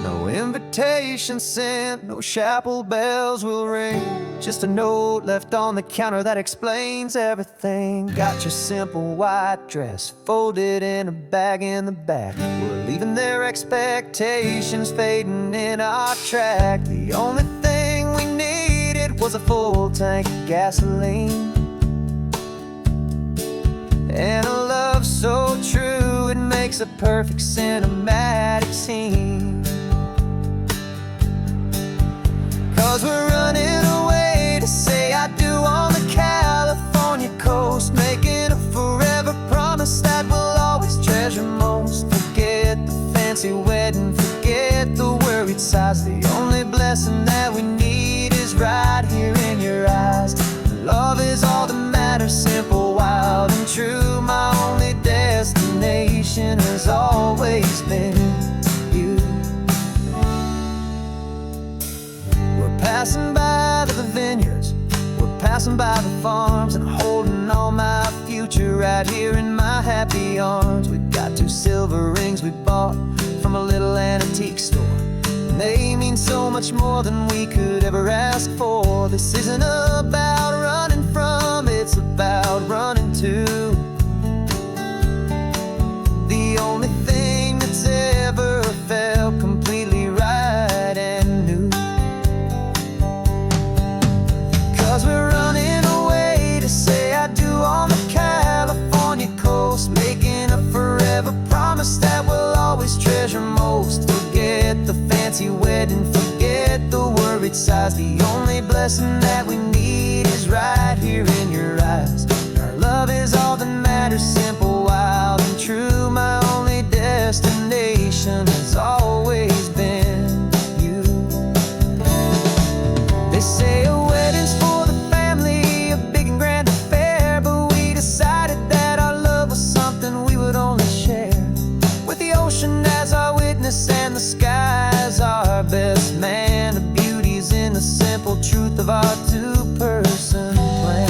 No invitation sent, no chapel bells will ring. Just a note left on the counter that explains everything. Got your simple white dress folded in a bag in the back. We're leaving their expectations fading in our track. The only thing we needed was a full tank of gasoline, and a love so true it makes a perfect cinematic scene. 'Cause we're running away to say I do on the California coast, making a forever promise that we'll always treasure most. Forget the fancy wedding, forget the worried sighs. The only blessing that we need is right here in your eyes. Love is all that matters, simple, wild, and true. My only destination has always been you. We're passing by the vineyards, we're passing by the farms, and holding on my future right here in my happy arms. We've got 2 silver rings we bought from a little antique store, and they mean so much more than we could ever ask for. This isn't about running from, it's about running to the only thing that's ever felt completely right and new. 'Cause we're running away to say I do on the California coast, making a forever promise that we'll always treasure most. Forget the fancy wedding, forget the worried sighs. The only blessing that we need is right here in your eyes. Our love is all that matters, simple, wild, and true. My only destination has always been you. They say a wedding's for the family, a big and grand affair, but we decided that our love was something we would only share with the ocean as our witness and the sky as our best man. The beauty's in the simple truth of our 2-person plan.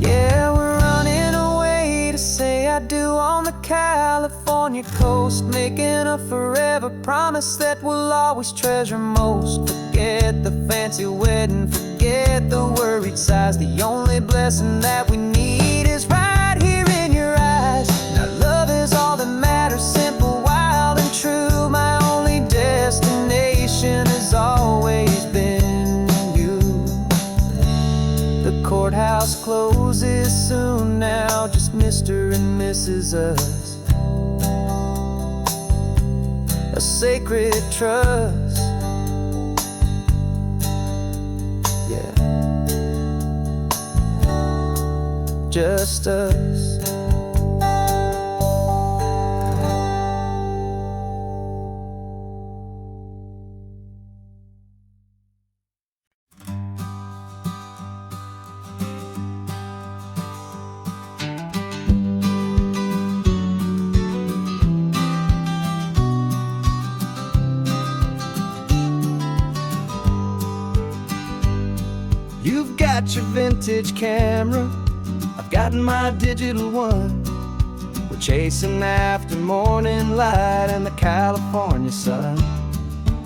Yeah, we're running away to say I do on the California coast, making a forever promise that we'll always treasure most. Forget the fancy wedding, forget the worried sighs. The only blessing that we need is right here in your eyes. Now love is all that matters, simple, wild, and true. My only destination has always been you. The courthouse closes soon now, just Mr. and Mrs. Us. A sacred trust, yeah, just us. You've got your vintage camera, I've got my digital one. We're chasing after morning light and the California sun.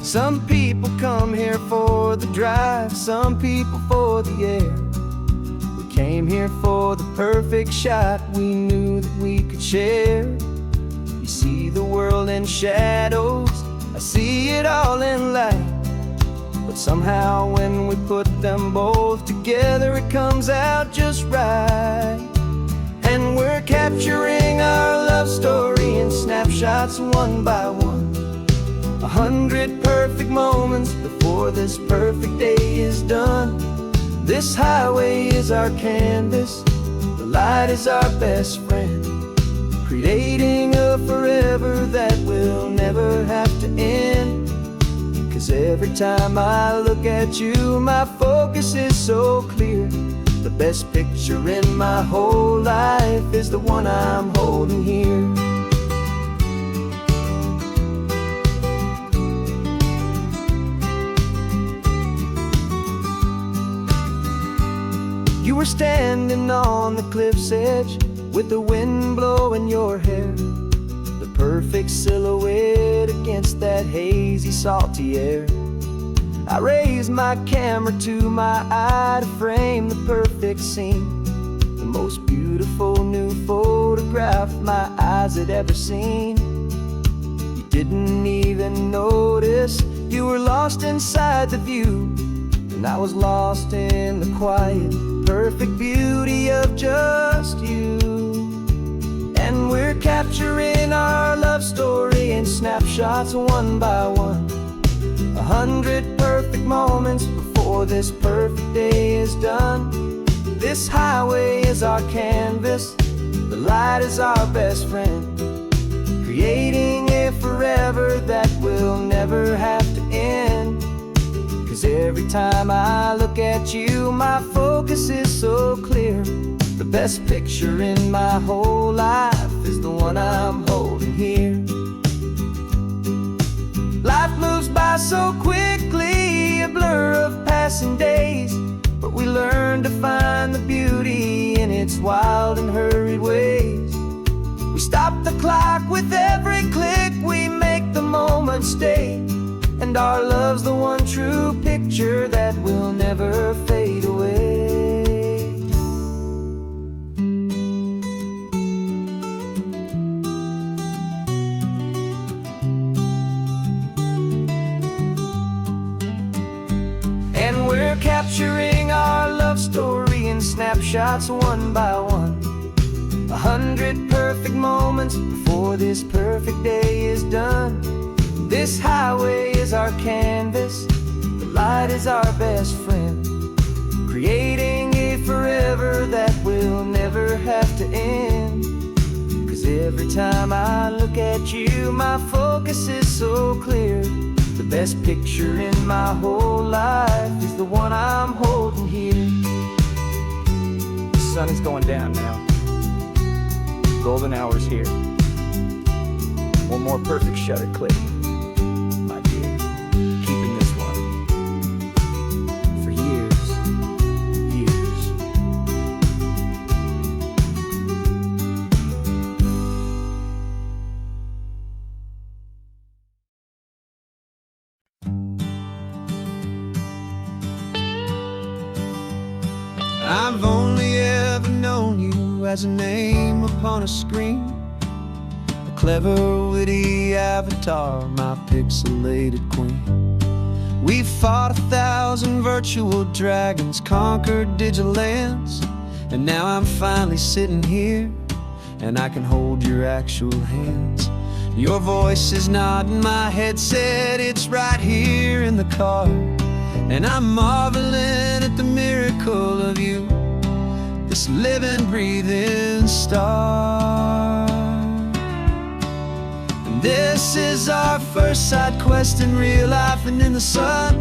Some people come here for the drive, some people for the air. We came here for the perfect shot we knew that we could share. You see the world in shadows, I see it all in light. But somehow when we put them both together, it comes out just right. And we're capturing our love story in snapshots one by one. 100 perfect moments before this perfect day is done. This highway is our canvas, the light is our best friend, creating a forever that will never have to end. 'Cause every time I look at you, my focus is so clear. The best picture in my whole life is the one I'm holding here. were standing on the cliff's edge with the wind blowing your hair, the perfect silhouette against that hazy, salty air. I raised my camera to my eye to frame the perfect scene, the most beautiful new photograph my eyes had ever seen. You didn't even notice you were lost inside the view, and I was lost in the quiet, perfect beauty of just you. And we're capturing our love story in snapshots one by one, 100 perfect moments before this perfect day is done. This highway is our canvas, the light is our best friend, creating a forever that will never have to end. 'Cause every time I look at you, my focus is so clear. The best picture in my whole life is the one I'm holding here. Life moves by so quickly, a blur of passing days, but we learn to find the beauty in its wild and hurried ways. We stop the clock with every click, we make the moment stay, and our love's the one true picture that will never fade away. And we're capturing our love story in snapshots one by one, 100 perfect moments before this perfect day is done. This highway is our canvas, the light is our best friend, creating a forever that will never have to end. 'Cause every time I look at you, my focus is so clear. The best picture in my whole life is the one I'm holding here. The sun is going down now. Golden hour's here. One more perfect shutter click, my dear. Keeping this one for years, years. I've only ever known you as a name upon a screen, a clever, witty avatar, my pixelated queen. We fought 1,000 virtual dragons, conquered digital lands, and now I'm finally sitting here, and I can hold your actual hands. Your voice is not in my headset, it's right here in the car, and I'm marveling at the miracle of you, this living, breathing star. And this is our first side quest in real life and in the sun.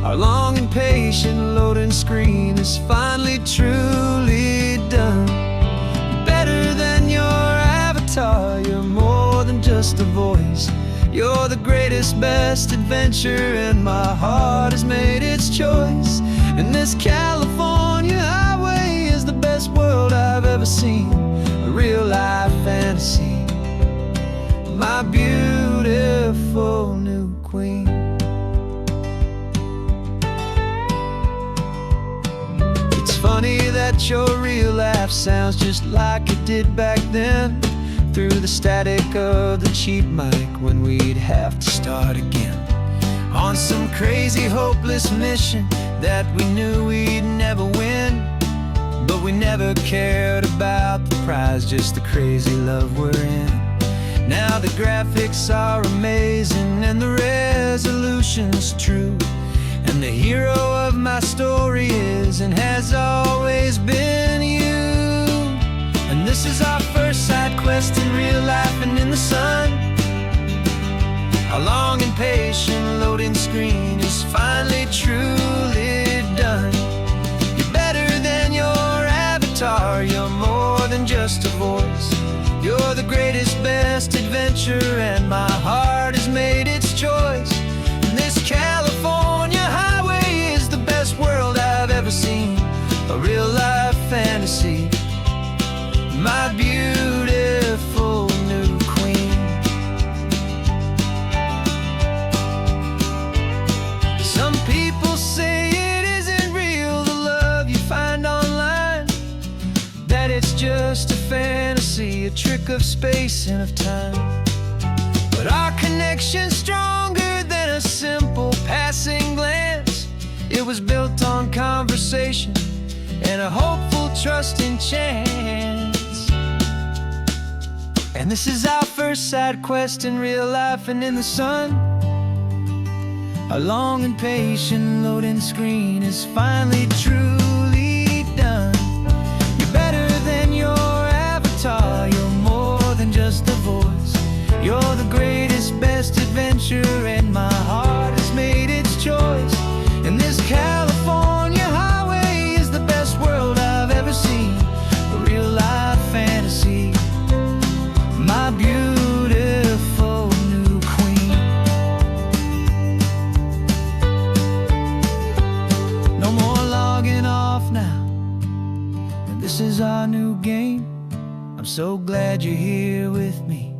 Our long and patient loading screen is finally truly done. Better than your avatar, you're more than just a voice. You're the greatest, best adventure, and my heart has made its choice. And this California highway is the best world I've ever seen, a real life fantasy, my beautiful new queen. It's funny that your real laugh sounds just like it did back then, through the static of the cheap mic when we'd have to start again, on some crazy, hopeless mission that we knew we'd never win. But we never cared about the prize, just the crazy love we're in. Now the graphics are amazing and the resolution's true, and the hero of my story is and has always been you. And this is our first side quest in real life and in the sun. Our long and patient loading screen is finally truly done. You're better than your avatar, you're more than just a voice. You're the greatest, best adventure, and my heart has made its choice. And this California highway is the best world I've ever seen, my beautiful new queen. Some people say it isn't real, the love you find online, that it's just a fantasy, a trick of space and of time. But our connection's stronger than a simple passing glance. It was built on conversation and a hopeful, trusting chance. And this is our first side quest in real life and in the sun. Our long and patient loading screen is finally truly done. You're better than your avatar, you're more than just a voice. You're the greatest, best adventure, and my heart has made its choice. And this California highway is the best world I've ever seen, a real life fantasy, my beautiful new queen. No more logging off now, and this is our new game. I'm so glad you're here with me,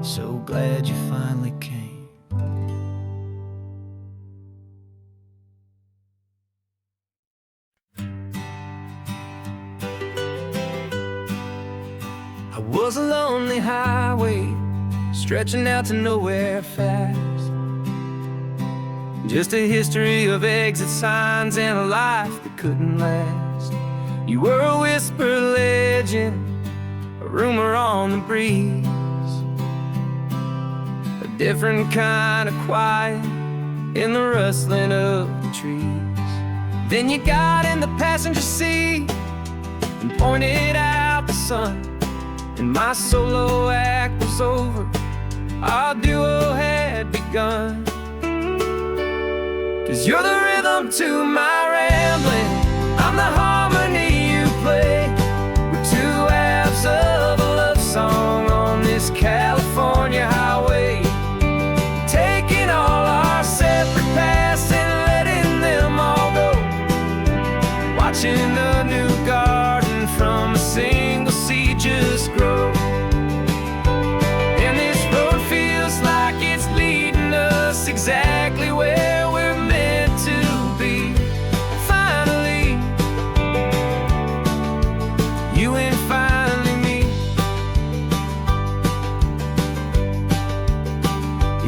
so glad you finally came. I was a lonely highway, stretching out to nowhere fast. Just a history of exit signs and a life that couldn't last. You were a whisper legend, a rumor on the breeze, a different kind of quiet in the rustling of the trees. Then you got in the passenger seat and pointed out the sun, and my solo act was over, our duo had begun. 'Cause you're the rhythm to my rambling, I'm the harmony you play. We're two halves of a love song on this California highway, taking all our separate paths and letting them all go, watching a new garden from a single seed just grow. And this road feels like it's leading us exactly where we're meant to be. Finally, you and finally me.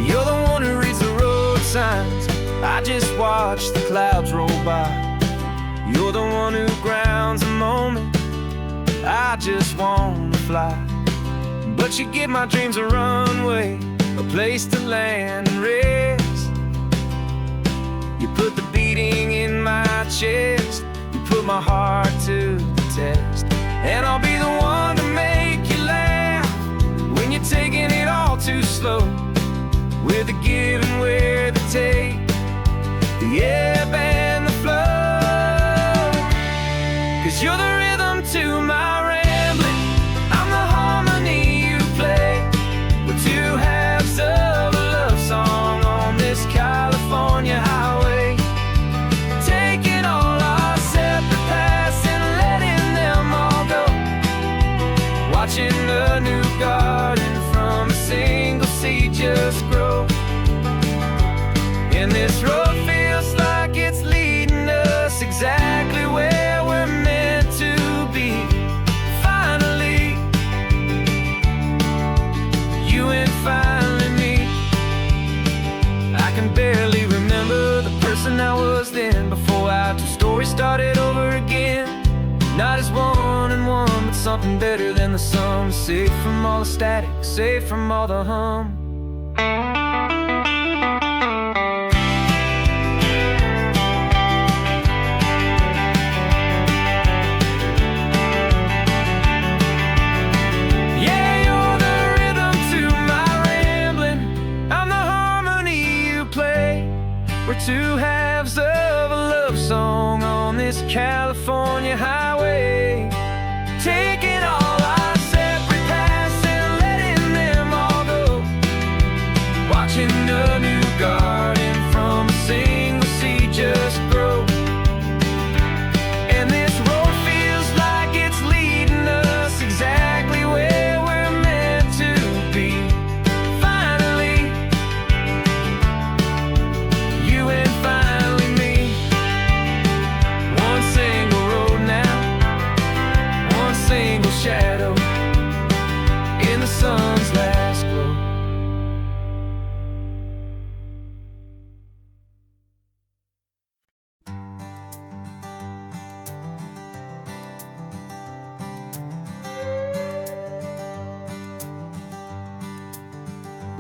You're the one who reads the road signs, I just watch the clouds roll by. You're the one who grounds a moment, I just wanna fly. But you give my dreams a runway, a place to land and rest. You put the beating in my chest, you put my heart to the test. And I'll be the one to make you laugh when you're taking it all too slow, with the give and with the take, the ebb and the flow. 'Cause you're the rhythm to my rambling, I'm the harmony you play. We're two halves of a love song on this California highway, taking all our separate paths and letting them all go, watching a new garden from a single seed just grow. And this road feels like it's leading us exactly where we're meant to be. Finally, you and finally me. I can barely remember the person I was then, before our two stories started over again. Not as one and one, but something better than the sum. Safe from all the static, safe from all the hum. We're two halves of a love song on this California highway, taking all our separate paths and letting them all go, watching a new garden from a single seed just grow. And this road feels like it's leading us exactly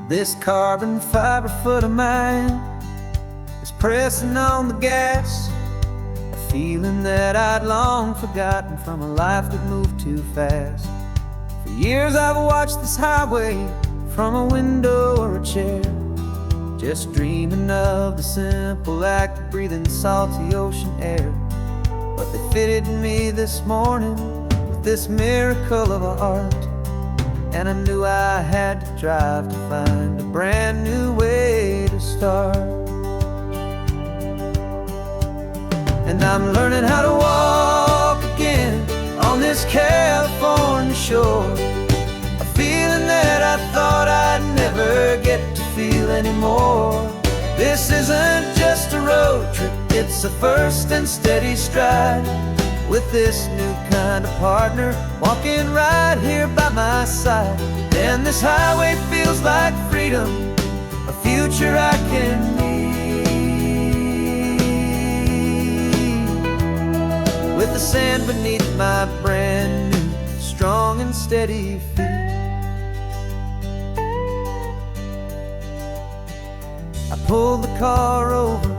This carbon fiber foot of mine is pressing on the gas, a feeling that I'd long forgotten from a life that moved too fast. For years I've watched this highway from a window or a chair, just dreaming of the simple act of breathing salty ocean air. But they fitted me this morning with this miracle of art, and I knew I had to drive to find a brand new way to start. And I'm learning how to walk again on this California shore, a feeling that I thought I'd never get to feel anymore. This isn't just a road trip, it's a first and steady stride, with this new kind of partner walking right here by my side. And this highway feels like freedom, a future I can need, with the sand beneath my brand new, strong and steady feet. I pulled the car over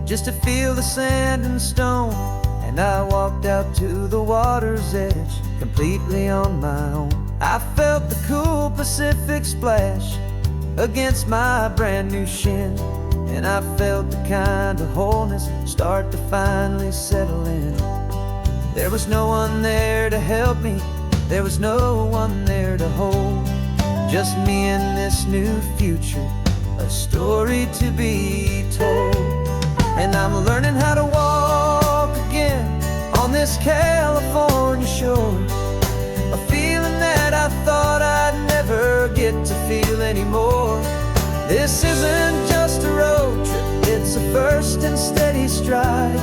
just to feel the sand and stone, and I walked out to the water's edge completely on my own. I felt the cool Pacific splash against my brand new shin, and I felt the kind of wholeness start to finally settle in. There was no one there to help me, there was no one there to hold, just me and this new future, a story to be told. And I'm learning how to walk again on this California shore, a feeling that I thought I'd never get to feel anymore. This isn't just a road trip, it's a first and steady stride,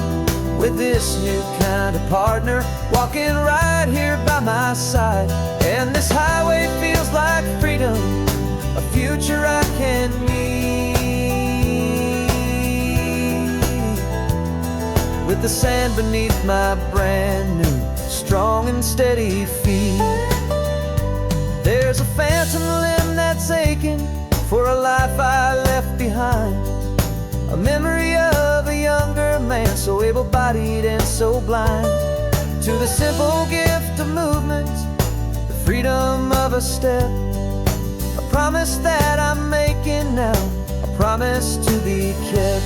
with this new kind of partner walking right here by my side. And this highway feels like freedom, a future I can need, with the sand beneath my brand new, strong and steady feet. There's a phantom limb that's aching for a life I left behind, a memory of a younger man, so able-bodied and so blind, to the simple gift of movement, the freedom of a step, a promise that I'm making now, a promise to be kept.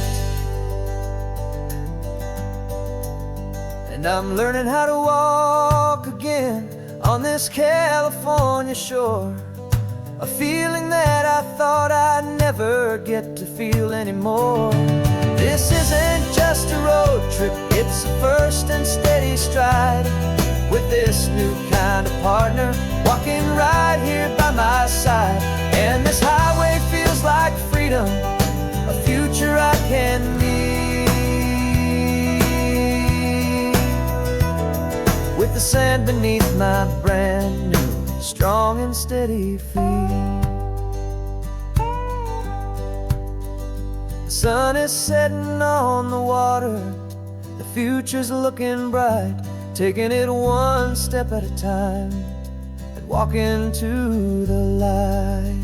And I'm learning how to walk again on this California shore, a feeling that I thought I'd never get to feel anymore. This isn't just a road trip, it's a first and steady stride, with this new kind of partner walking right here by my side. And this highway feels like freedom, a future I can need, with the sand beneath my brand new, strong and steady feet. The sun is setting on the water, the future's looking bright, taking it one step at a time and walking to the light.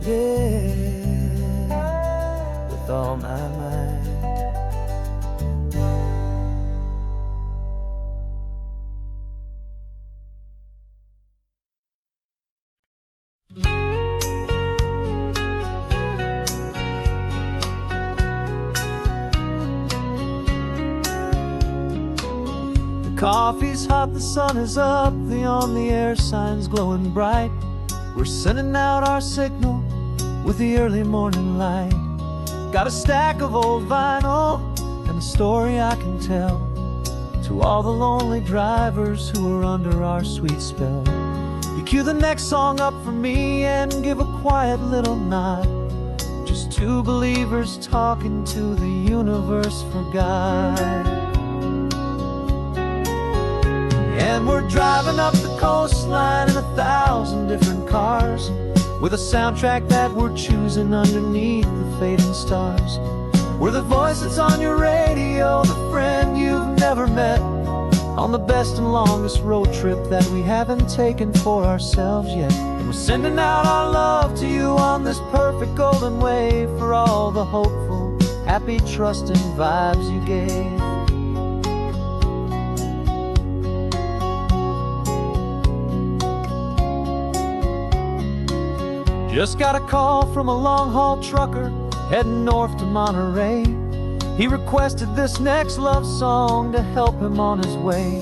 Yeah, with all my might. Coffee's hot, the sun is up, the on-the-air sign's glowing bright. We're sending out our signal with the early morning light. Got a stack of old vinyl and a story I can tell to all the lonely drivers who are under our sweet spell. You cue the next song up for me and give a quiet little nod, just two believers talking to the universe for God. And we're driving up the coastline in 1,000 different cars, with a soundtrack that we're choosing underneath the fading stars. We're the voice that's on your radio, the friend you've never met, on the best and longest road trip that we haven't taken for ourselves yet. And we're sending out our love to you on this perfect golden wave for all the hopeful, happy, trusting vibes you gave. Just got a call from a long-haul trucker heading north to Monterey. He requested this next love song to help him on his way.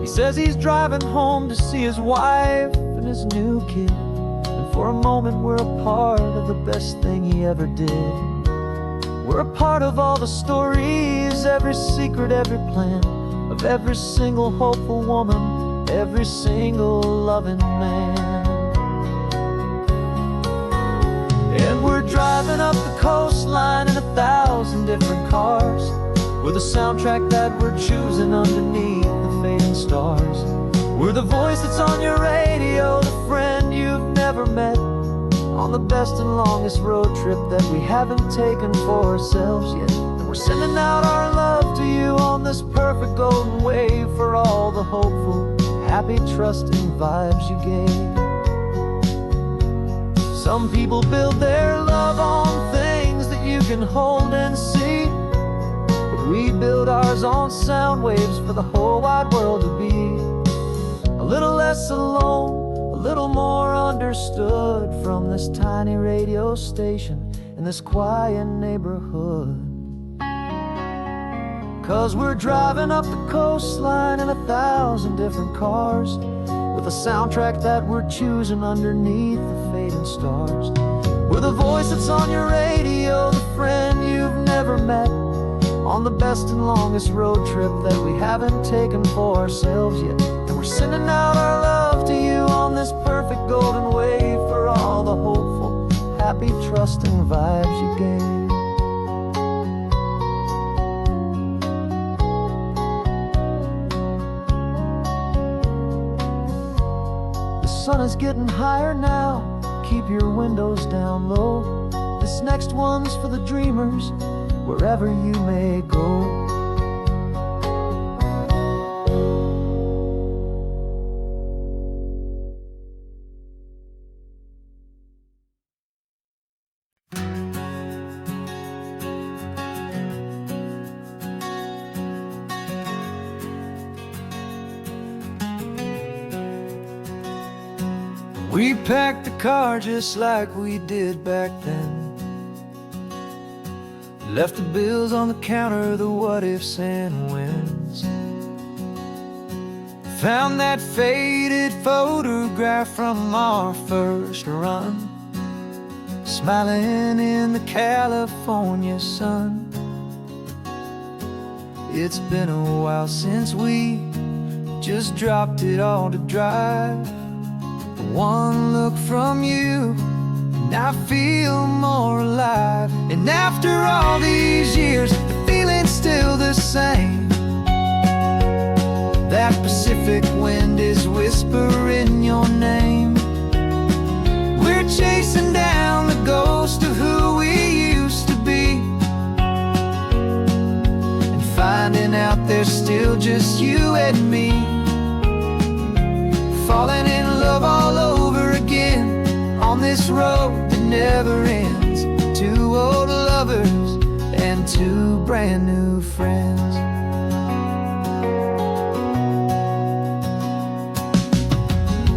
He says he's driving home to see his wife and his new kid, and for a moment we're a part of the best thing he ever did. We're a part of all the stories, every secret, every plan, of every single hopeful woman, every single loving man. And we're driving up the coastline in 1,000 different cars. We're the soundtrack that we're choosing underneath the fading stars. We're the voice that's on your radio, the friend you've never met, on the best and longest road trip that we haven't taken for ourselves yet. And we're sending out our love to you on this perfect golden wave for all the hopeful, happy, trusting vibes you gave. Some people build their love on things that you can hold and see, but we build ours on sound waves for the whole wide world to be a little less alone, a little more understood from this tiny radio station in this quiet neighborhood. 'Cause we're driving up the coastline in 1,000 different cars, with a soundtrack that we're choosing underneath the fading stars. We're the voice that's on your radio, the friend you've never met, on the best and longest road trip that we haven't taken for ourselves yet. And we're sending out our love to you on this perfect golden wave for all the hopeful, happy, trusting vibes you gave. The sun is getting higher now, keep your windows down low. This next one's for the dreamers, wherever you may go. We packed the car just like we did back then. Left the bills on the counter, the what ifs and whens. Found that faded photograph from our first run, smiling in the California sun. It's been a while since we just dropped it all to drive. One look from you and I feel more alive. And after all these years, the feeling's still the same. That Pacific wind is whispering your name. We're chasing down the ghost of who we used to be, and finding out there's still just you and me. Falling in love all over again on this road that never ends. Two old lovers and two brand new friends.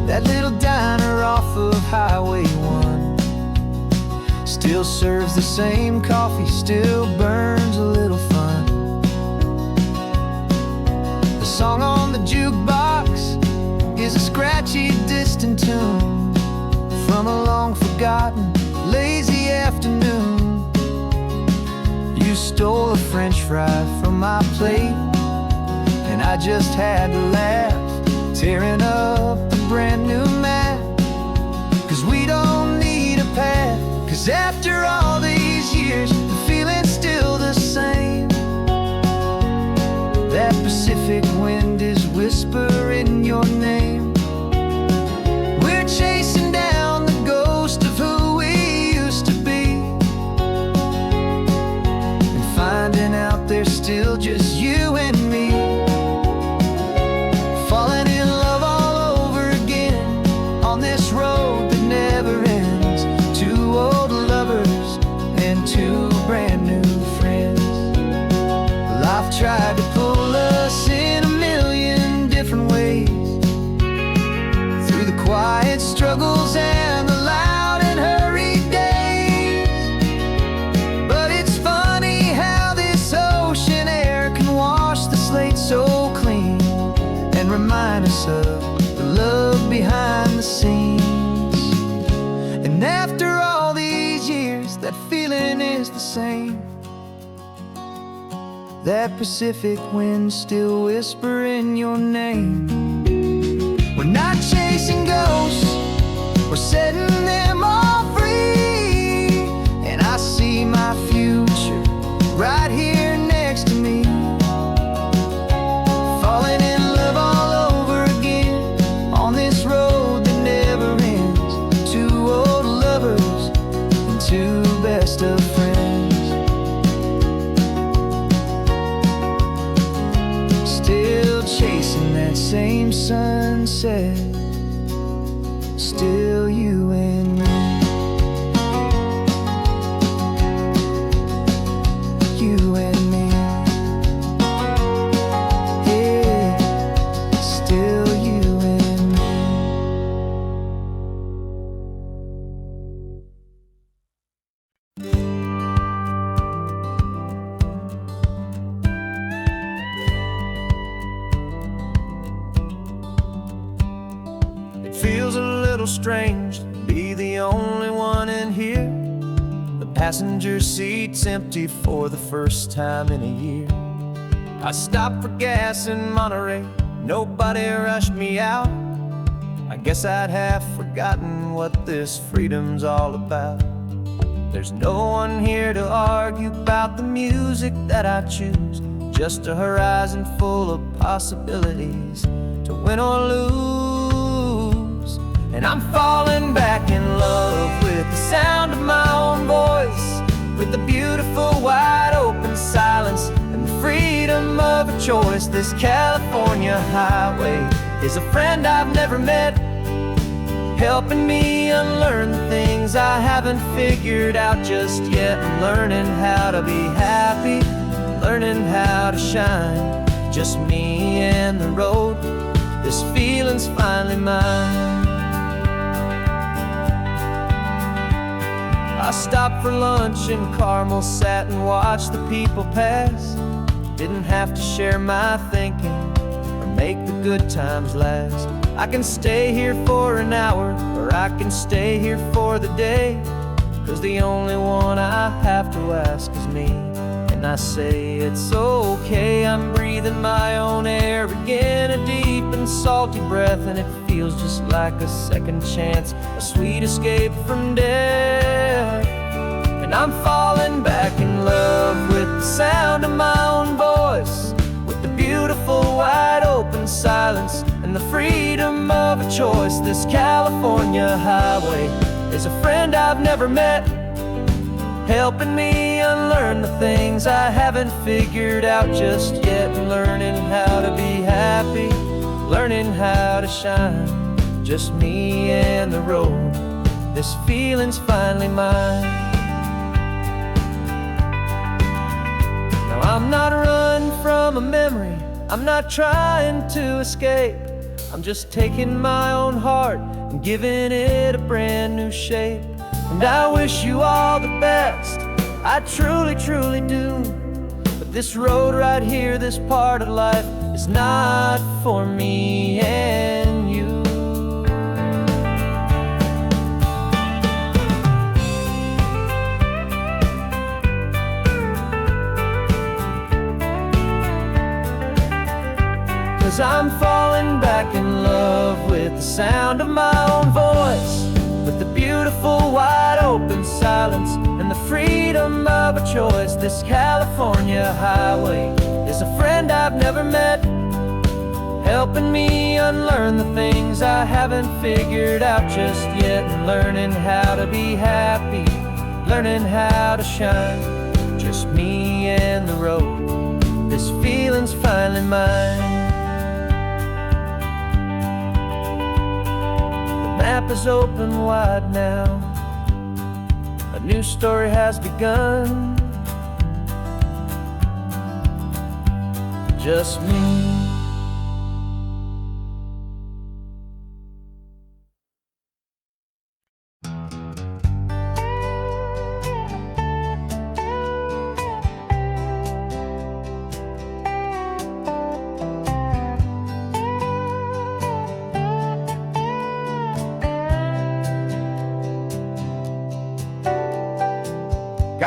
That little diner off of Highway 1 still serves the same coffee, still burns a little fun. The song on the jukebox is a scratchy, distant tune from a long-forgotten, lazy afternoon. You stole a French fry from my plate, and I just had to laugh, tearing up a brand new map. 'Cause we don't need a path, 'cause after all these years, the feeling's still the same. That Pacific wind is whispering your name. We're chasing down the ghost of who we used to be, and finding out there's still just you and me. that feeling is the same. That Pacific wind still whispering your name. We're not chasing ghosts, we're setting them all free. And I see my future right here next to me, falling in love all over again on this road that never ends. Two old lovers and two best of friends, still chasing that same sunset. Still you and me, you and me. Yeah, still you and me. It feels a little strange to be the only one in here. The passenger seat's empty for the first time in a year. I stopped for gas in Monterey, nobody rushed me out. I guess I'd have forgotten what this freedom's all about. There's no one here to argue about the music that I choose, just a horizon full of possibilities to win or lose. And I'm falling back in love with the sound of my own voice, with the beautiful wide open silence and the freedom of a choice. This California highway is a friend I've never met, helping me unlearn the things I haven't figured out just yet. I'm learning how to be happy, learning how to shine, just me and the road. This feeling's finally mine. I stopped for lunch in Carmel, sat and watched the people pass. Didn't have to share my thinking or make the good times last. I can stay here for an hour, or I can stay here for the day, 'cause the only one I have to ask is me. And I say it's okay, I'm breathing my own air again, a deep and salty breath, and it feels just like a second chance, a sweet escape from death. And I'm falling back in love with the sound of my own voice, with the beautiful wide open silence and the freedom of a choice. This California highway is a friend I've never met, helping me unlearn the things I haven't figured out just yet. Learning how to be happy, learning how to shine, just me and the road. This feeling's finally mine. Now I'm not running from a memory, I'm not trying to escape. I'm just taking my own heart and giving it a brand new shape. And I wish you all the best, I truly, truly do. But this road right here, this part of life, is not for me and you. 'Cause I'm falling back in love with the sound of my own voice, with the beautiful wide open silence and the freedom of a choice. This California highway is a friend I've never met, helping me unlearn the things I haven't figured out just yet. And learning how to be happy, learning how to shine, just me and the road. This feeling's finally mine. The map is open wide now, a new story has begun. Just me.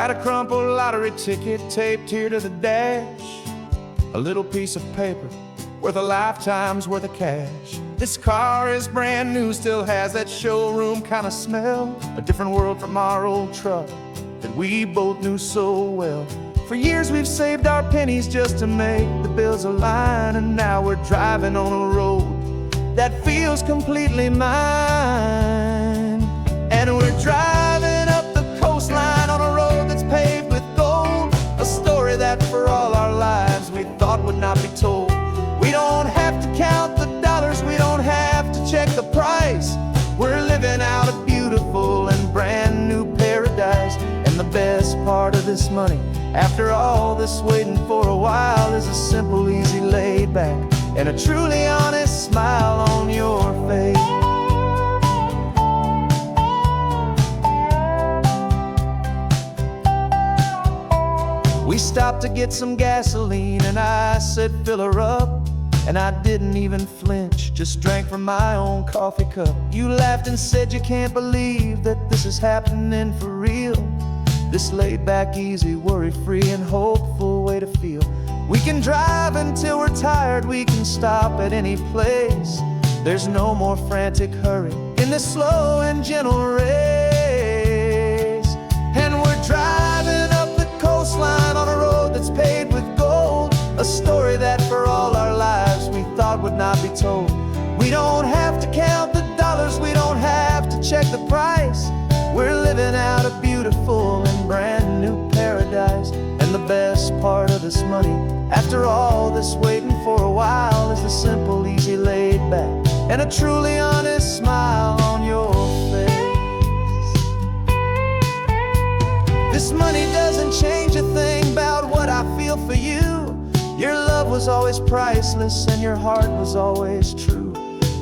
Got a crumpled lottery ticket taped here to the dash, a little piece of paper worth a lifetime's worth of cash. This car is brand new, still has that showroom kind of smell, a different world from our old truck that we both knew so well. For years we've saved our pennies just to make the bills align, and now we're driving on a road that feels completely mine. And we're driving up the coastline on a road that's paved with gold, a story that for all our lives we thought would not be told. We don't have to count the dollars, we don't have to check the price. We're living out a beautiful and brand new paradise. And the best part of this money, after all this waiting for a while, is a simple, easy, laid back, and a truly honest smile on your face. We stopped to get some gasoline, and I said, fill her up. And I didn't even flinch, just drank from my own coffee cup. You laughed and said you can't believe that this is happening for real. This laid back, easy, worry-free and hopeful way to feel. We can drive until we're tired, we can stop at any place. There's no more frantic hurry in this slow and gentle race. And we're driving up the coastline on a road that's paved with gold, a story that for all our lives we thought would not be told. We don't have to count the dollars, we don't have to check the price. We're living out a beautiful and brand new paradise. And the best part of this money, after all this waiting for a while, is the simple, easy, laid back, and a truly honest smile on your face. This money doesn't change a thing about what I feel for you. Your love was always priceless and your heart was always true.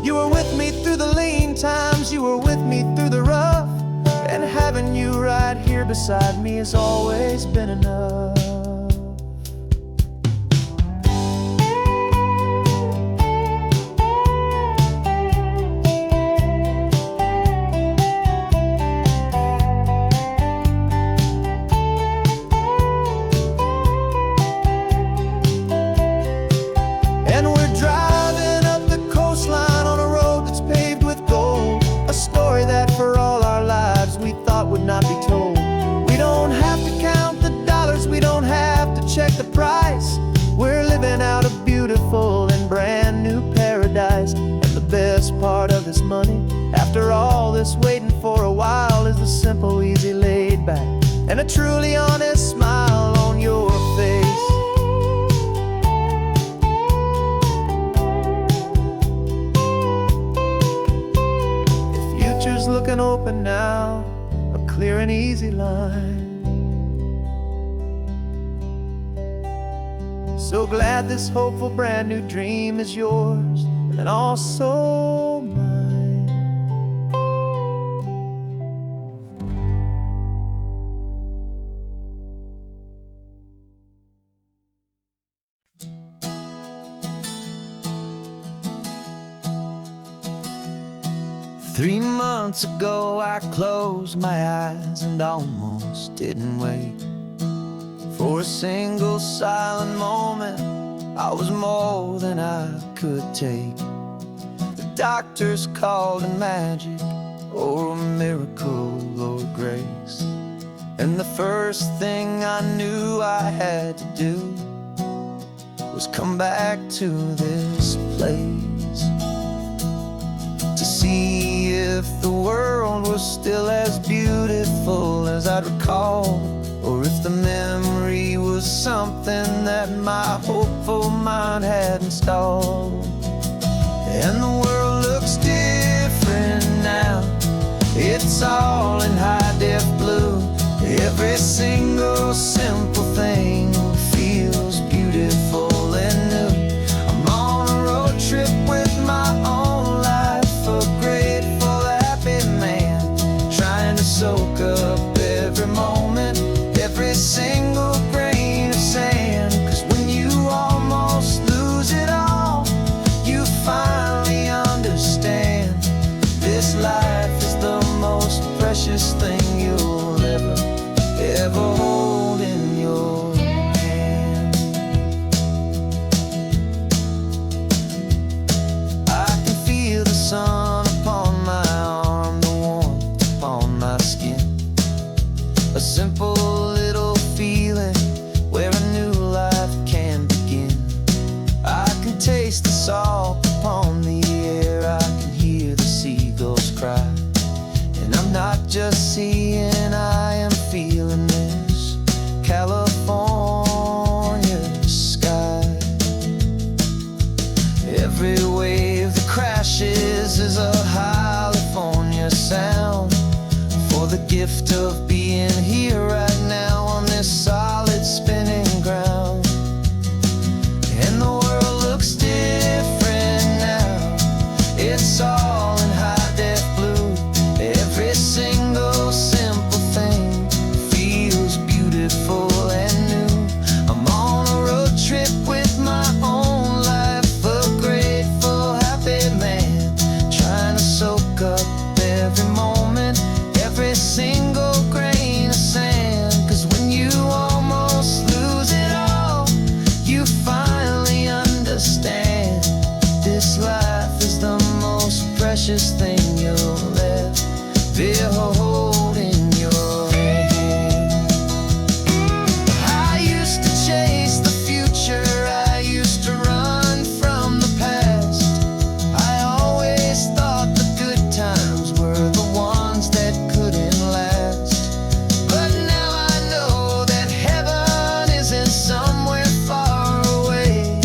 You were with me through the lean times, you were with me through the rough, and having you right here beside me has always been enough. Would not be told. We don't have to count the dollars, we don't have to check the price. We're living out a beautiful and brand new paradise. And the best part of this money, after all this waiting for a while, is the simple, easy, laid back, and a truly honest smile on your face. The future's looking open now, clear and easy line. So glad this hopeful brand new dream is yours and also mine. 3 months ago I closed my eyes and almost didn't wake. For a single silent moment I was more than I could take. The doctors called it magic, or a miracle, or grace. And the first thing I knew I had to do was come back to this place, to see if the world was still as beautiful as I'd recall, or if the memory was something that my hopeful mind had installed. And the world looks different now, it's all in high-def blue. Every single simple thing feels beautiful and new. I'm on a road trip with my own life, a grateful, happy man, trying to soak up every moment, every single grain of sand. 'Cause when you almost lose it all, you finally understand this life is the most precious thing you'll ever hold. a simple little feeling where a new life can begin. I can taste the salt upon the air, I can hear the seagulls cry. And I'm not just seeing, I am feeling this California sky. Every wave that crashes is a California sound, for the gift of being here right now on this solid spinning ground. And the world looks different now, it's all in high def blue. Every single simple thing feels beautiful and new. I'm on a road trip with my own life, a grateful, happy man, trying to soak up every moment, every single grain of sand. 'Cause when you almost lose it all, you finally understand this life is the most precious thing you'll ever hold in your hand. I used to chase the future, I used to run from the past. I always thought the good times were the ones that couldn't last. But now I know that heaven isn't somewhere far away.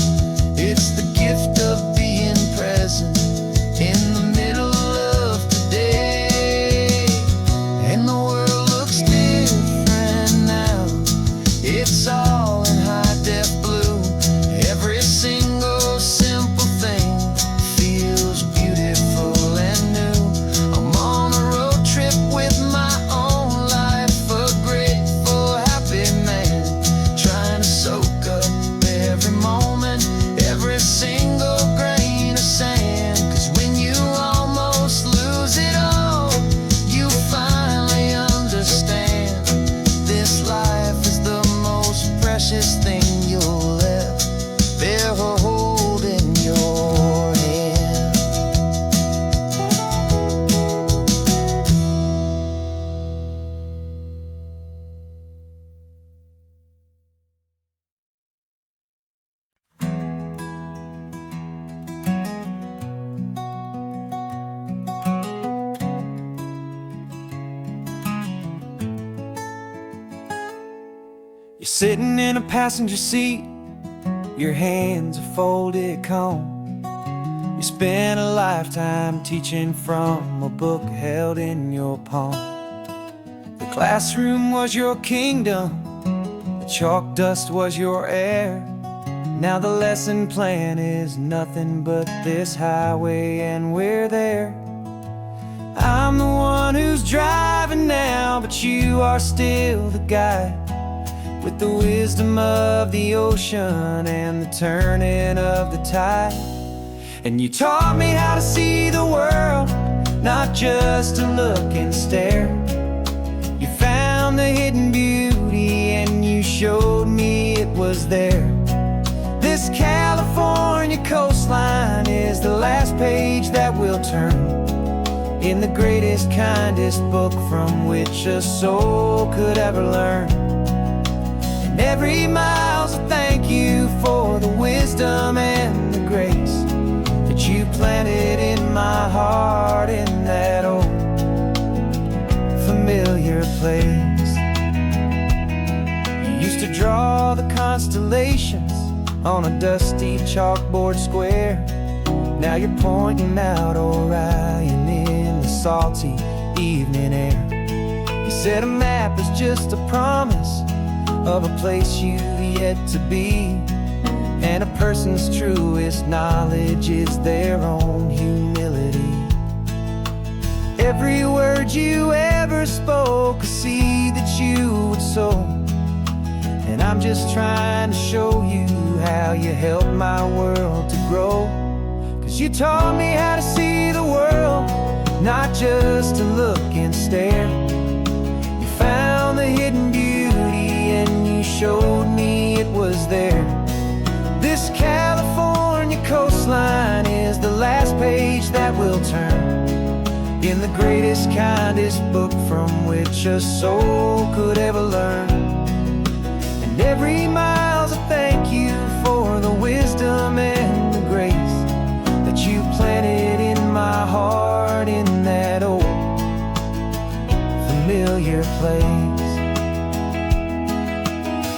It's the gift of being present in the middle of today. And the world looks different now, it's all in high def blue. Every single simple thing feels beautiful and new. I'm on a road trip with my own life, a grateful, happy man, trying to soak up every moment, every single grain of sand. 'Cause when you almost lose it all, you finally understand this life is the most precious thing you'll ever hold in your hand. You're sitting in a passenger seat, your hands are folded calm. You spent a lifetime teaching from a book held in your palm. The classroom was your kingdom, the chalk dust was your air. Now the lesson plan is nothing but this highway and we're there. I'm the one who's driving now, but you are still the guide, with the wisdom of the ocean and the turning of the tide. And you taught me how to see the world, not just to look and stare. You found the hidden beauty and you showed me it was there. This California coastline is the last page that we'll turn in the greatest, kindest book from which a soul could ever learn. And every mile's a thank you for the wisdom and the grace that you planted in my heart in that old familiar place. You used to draw the constellations on a dusty chalkboard square. Now you're pointing out Orion in the salty evening air. You said a map is just a promise of a place you've yet to be, and a person's truest knowledge is their own humility. Every word you ever spoke, a seed that you would sow. And I'm just trying to show you how you helped my world to grow. 'Cause you taught me how to see the world, not just to look and stare. You found the hidden beauty and you showed me it was there. This California coastline is the last page that we'll turn in the great greatest, kindest book from which a soul could ever learn. And every mile's a thank you for the wisdom and the grace that you planted in my heart in that old familiar place.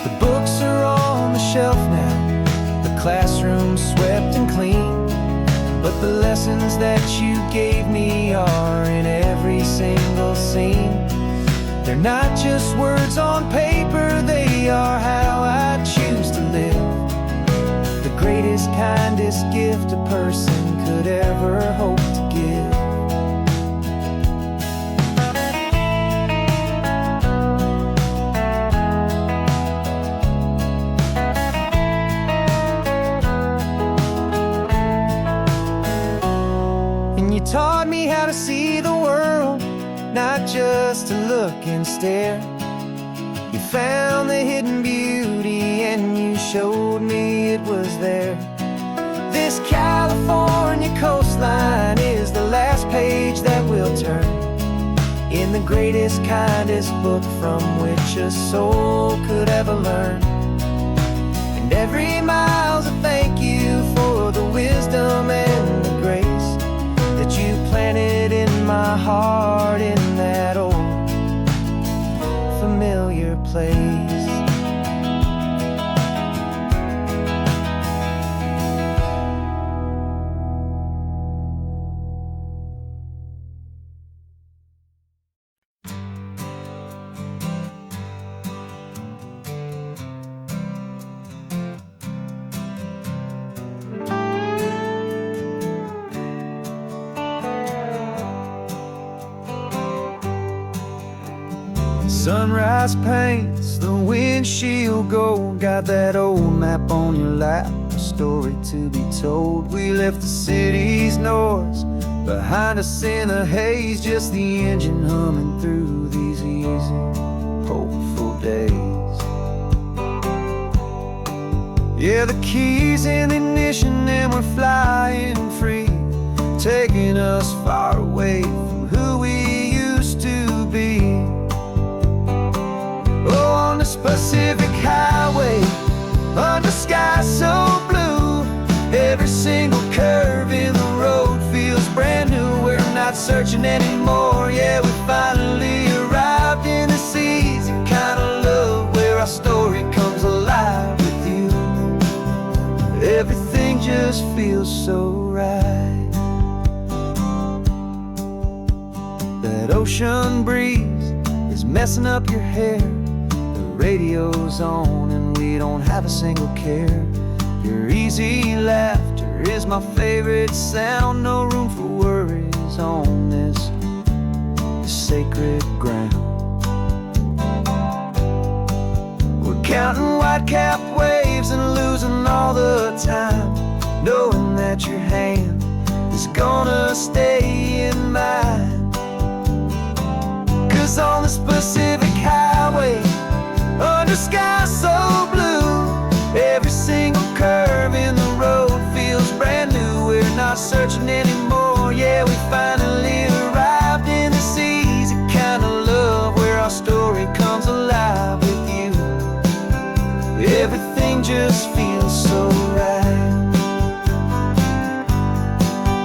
The books are on the shelf now, the classroom swept and clean, but the lessons that you gave me are in every single scene. They're not just words on paper, they are how I choose to live. The greatest, kindest gift a person could ever hope to give. You taught me how to see the world, not just to look and stare. You found the hidden beauty and you showed me it was there. This California coastline is the last page that we'll turn in the greatest, kindest book from which a soul could ever learn. And every mile's a thank you for the wisdom and the grace that you planted in my heart in that old familiar place. Sunrise paints the windshield gold. Got that old map on your lap, a story to be told. We left the city's noise behind us in the haze, just the engine humming through these easy, hopeful days. Yeah, the keys in the ignition and we're flying free, taking us far away from who we used to be. Oh, on the Pacific Highway, under sky so blue, every single curve in the road feels brand new. We're not searching anymore, yeah, we finally arrived in this easy kind of love where our story comes alive with you. Everything just feels so right. That ocean breeze is messing up your hair, radio's on and we don't have a single care. Your easy laughter is my favorite sound. No room for worries on this sacred ground. We're counting white-capped waves and losing all the time, knowing that your hand is gonna stay in mine. 'Cause on this Pacific Highway, under sky so blue, every single curve in the road feels brand new. We're not searching anymore, yeah, we finally arrived in this easy kind of love where our story comes alive with you. Everything just feels so right.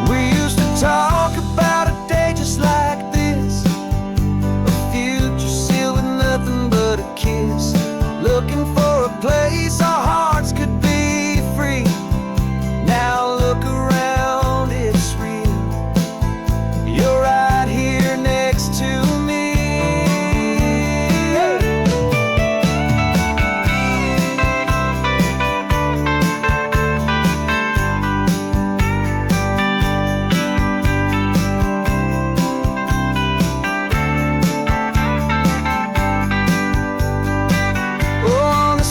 We used to talk about a day just like this, a future sealed with nothing but a kiss, looking for a place our hearts could be free. Now look around, it's real. You're right here next to me.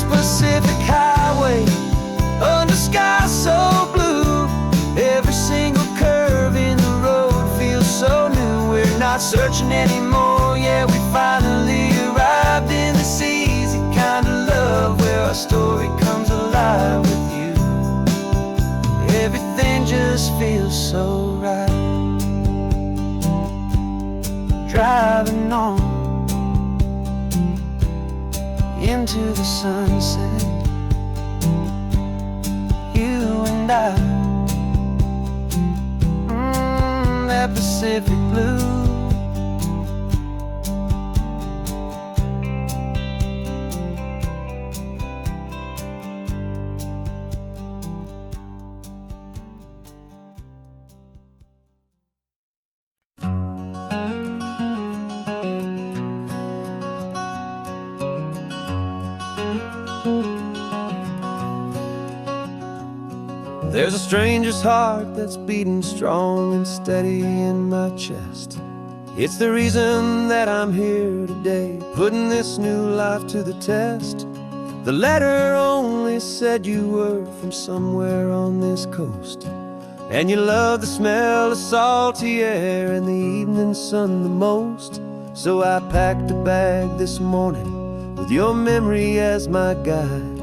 Pacific Highway, under sky so blue, every single curve in the road feels so new. We're not searching anymore, yeah, we finally arrived in this easy kind of love where our story comes alive with you. Everything just feels so right. into the sunset. You and I, that Pacific blue. There's a stranger's heart that's beating strong and steady in my chest. It's the reason that I'm here today, putting this new life to the test. The letter only said you were from somewhere on this coast, and you love the smell of salty air and the evening sun the most. So I packed a bag this morning with your memory as my guide,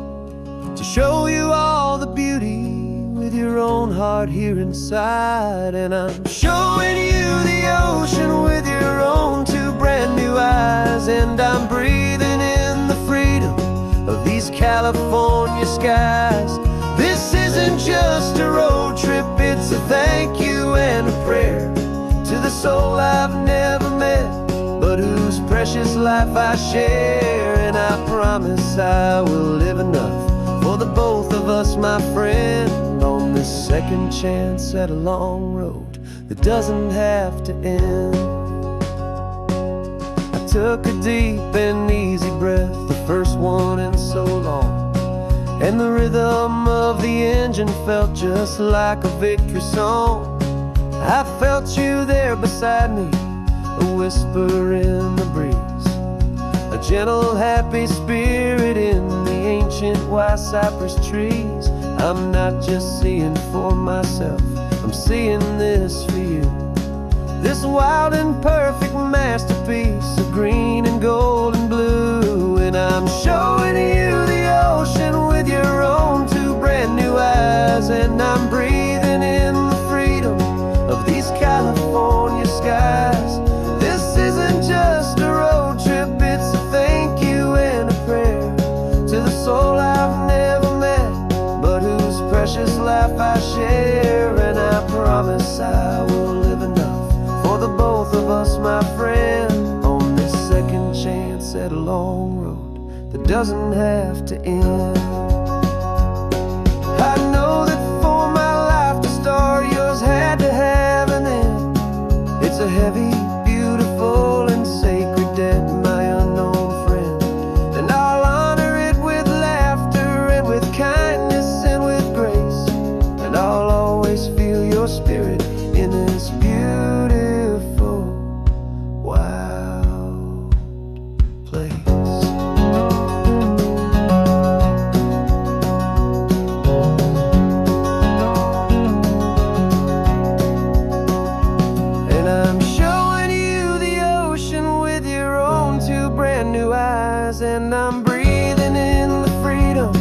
to show you all the beauty with your own heart here inside. And I'm showing you the ocean with your own two brand new eyes, and I'm breathing in the freedom of these California skies. This isn't just a road trip, it's a thank you and a prayer to the soul I've never met, but whose precious life I share. And I promise I will live enough for the both of us, my friend, on this second chance at a long road that doesn't have to end. I took a deep and easy breath, the first one in so long, and the rhythm of the engine felt just like a victory song. I felt you there beside me, a whisper in the breeze, a gentle happy spirit in the ancient white cypress trees. I'm not just seeing for myself, I'm seeing this for you, this wild and perfect masterpiece of green and gold and blue. And I'm showing you the ocean with your own two brand new eyes, and I'm breathing in the freedom of these California skies. This isn't just a road trip, it's a thank you and a prayer to the soul I've never met, but whose precious life I share. And I promise I will live enough for the both of us, my friend, on this second chance at a long road that doesn't have to end. I know that for my life to start, yours had to have an end. It's a heavy, beautiful, and sacred debt, my unknown friend, and I'll honor it with laughter and with kindness and with grace, and I'll always feel your spirit in this beautiful, wild place. And I'm showing you the ocean with your own two brand new eyes, and I'm breathing in the freedom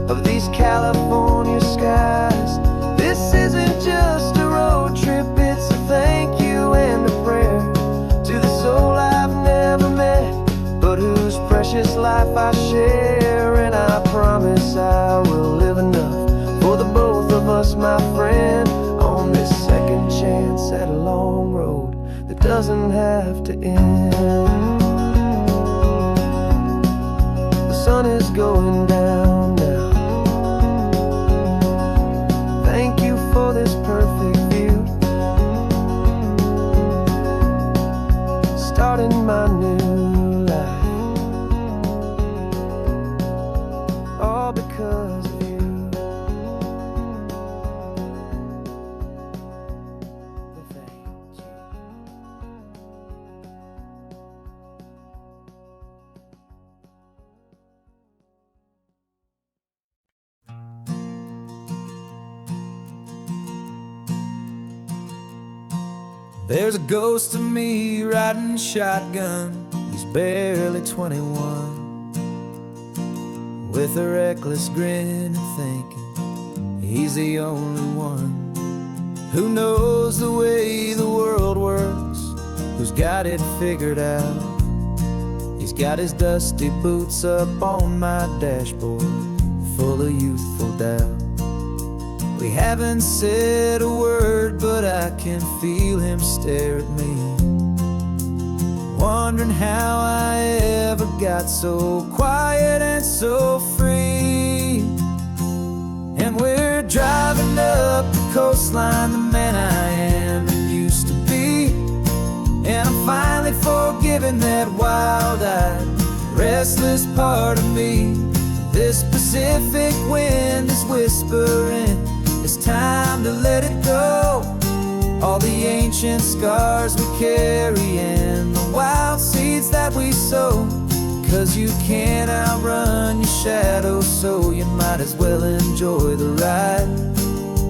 of these California skies. This isn't just a road trip, it's a thank you and a prayer to the soul I've never met, but whose precious life I share. And I promise I will live enough for the both of us, my friend, on this second chance at a long road that doesn't have to end. The sun is going down now. Thank you for this perfect view, starting my new life, all because of you. Thank you. There's a ghost of me riding shotgun. He's barely 21, with a reckless grin and thinking he's the only one who knows the way the world works, who's got it figured out. He's He's got his dusty boots up on my dashboard, full of youthful doubt. We haven't said a word, but I can feel him stare at me, wondering how I ever got so quiet and so free. And we're driving up the coastline, the man I am and used to be. And I'm finally forgiving that wild-eyed, restless part of me. This Pacific wind is whispering, it's time to let it go. All the ancient scars we carry and the wild seeds that we sow. 'Cause you can't outrun your shadow, so you might as well enjoy the ride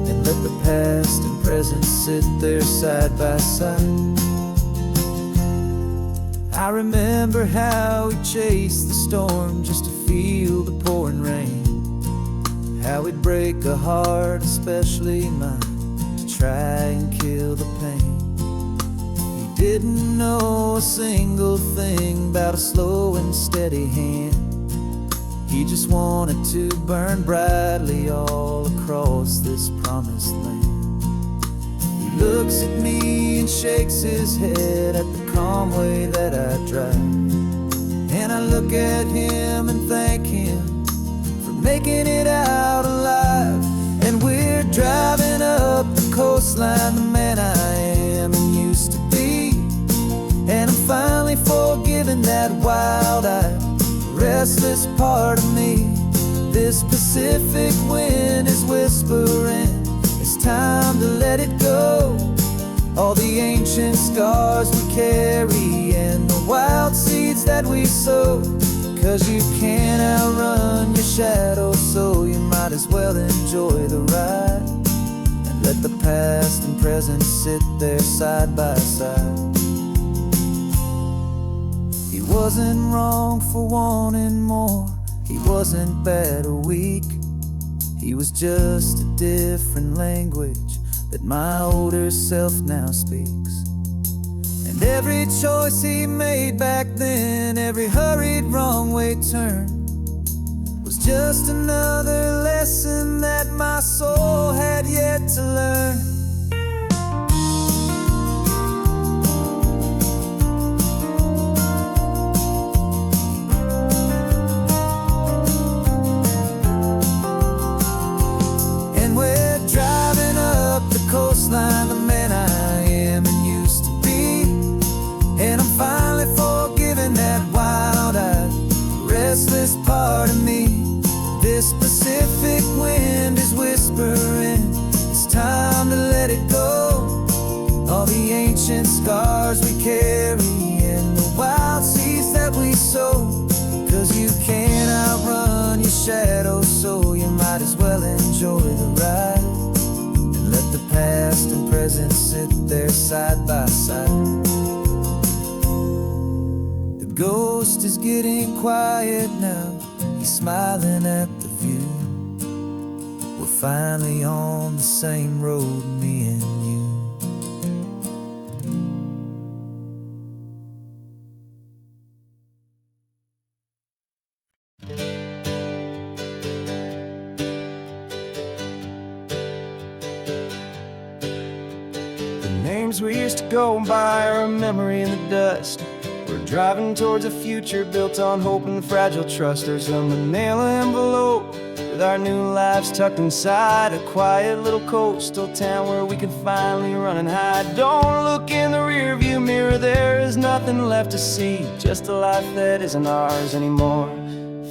and let the past and present sit there side by side. I remember how we chased the storm just to feel the pouring rain, how we'd break a heart, especially mine, to try and kill the pain. Didn't know a single thing about a slow and steady hand. He just wanted to burn brightly all across this promised land. He looks at me and shakes his head at the calm way that I drive, and I look at him and thank him for making it out alive. And we're driving up the coastline, the man I am and used to be. And I'm finally forgiving that wild-eyed, restless part of me. This Pacific wind is whispering, it's time to let it go. All the ancient scars we carry and the wild seeds that we sow. 'Cause you can't outrun your shadow, so you might as well enjoy the ride and let the past and present sit there side by side. He wasn't wrong for wanting more, he wasn't bad or weak. He was just a different language that my older self now speaks. And every choice he made back then, every hurried wrong way turn, was just another lesson that my soul had yet to learn. Coastline, the man I am and used to be. And I'm finally forgiving that wild-eyed, restless part of me. This Pacific wind is whispering, it's time to let it go. All the ancient scars we carry and the wild seeds that we sow. 'Cause you can't outrun your shadow, so you might as well enjoy the ride. Let the past and present sit there side by side. The ghost is getting quiet now, he's smiling at the view. We're finally on the same road, me and you. Names we used to go by are a memory in the dust. We're driving towards a future built on hope and fragile trust. There's a manila envelope with our new lives tucked inside, a quiet little coastal town where we can finally run and hide. Don't look in the rearview mirror, there is nothing left to see, just a life that isn't ours anymore,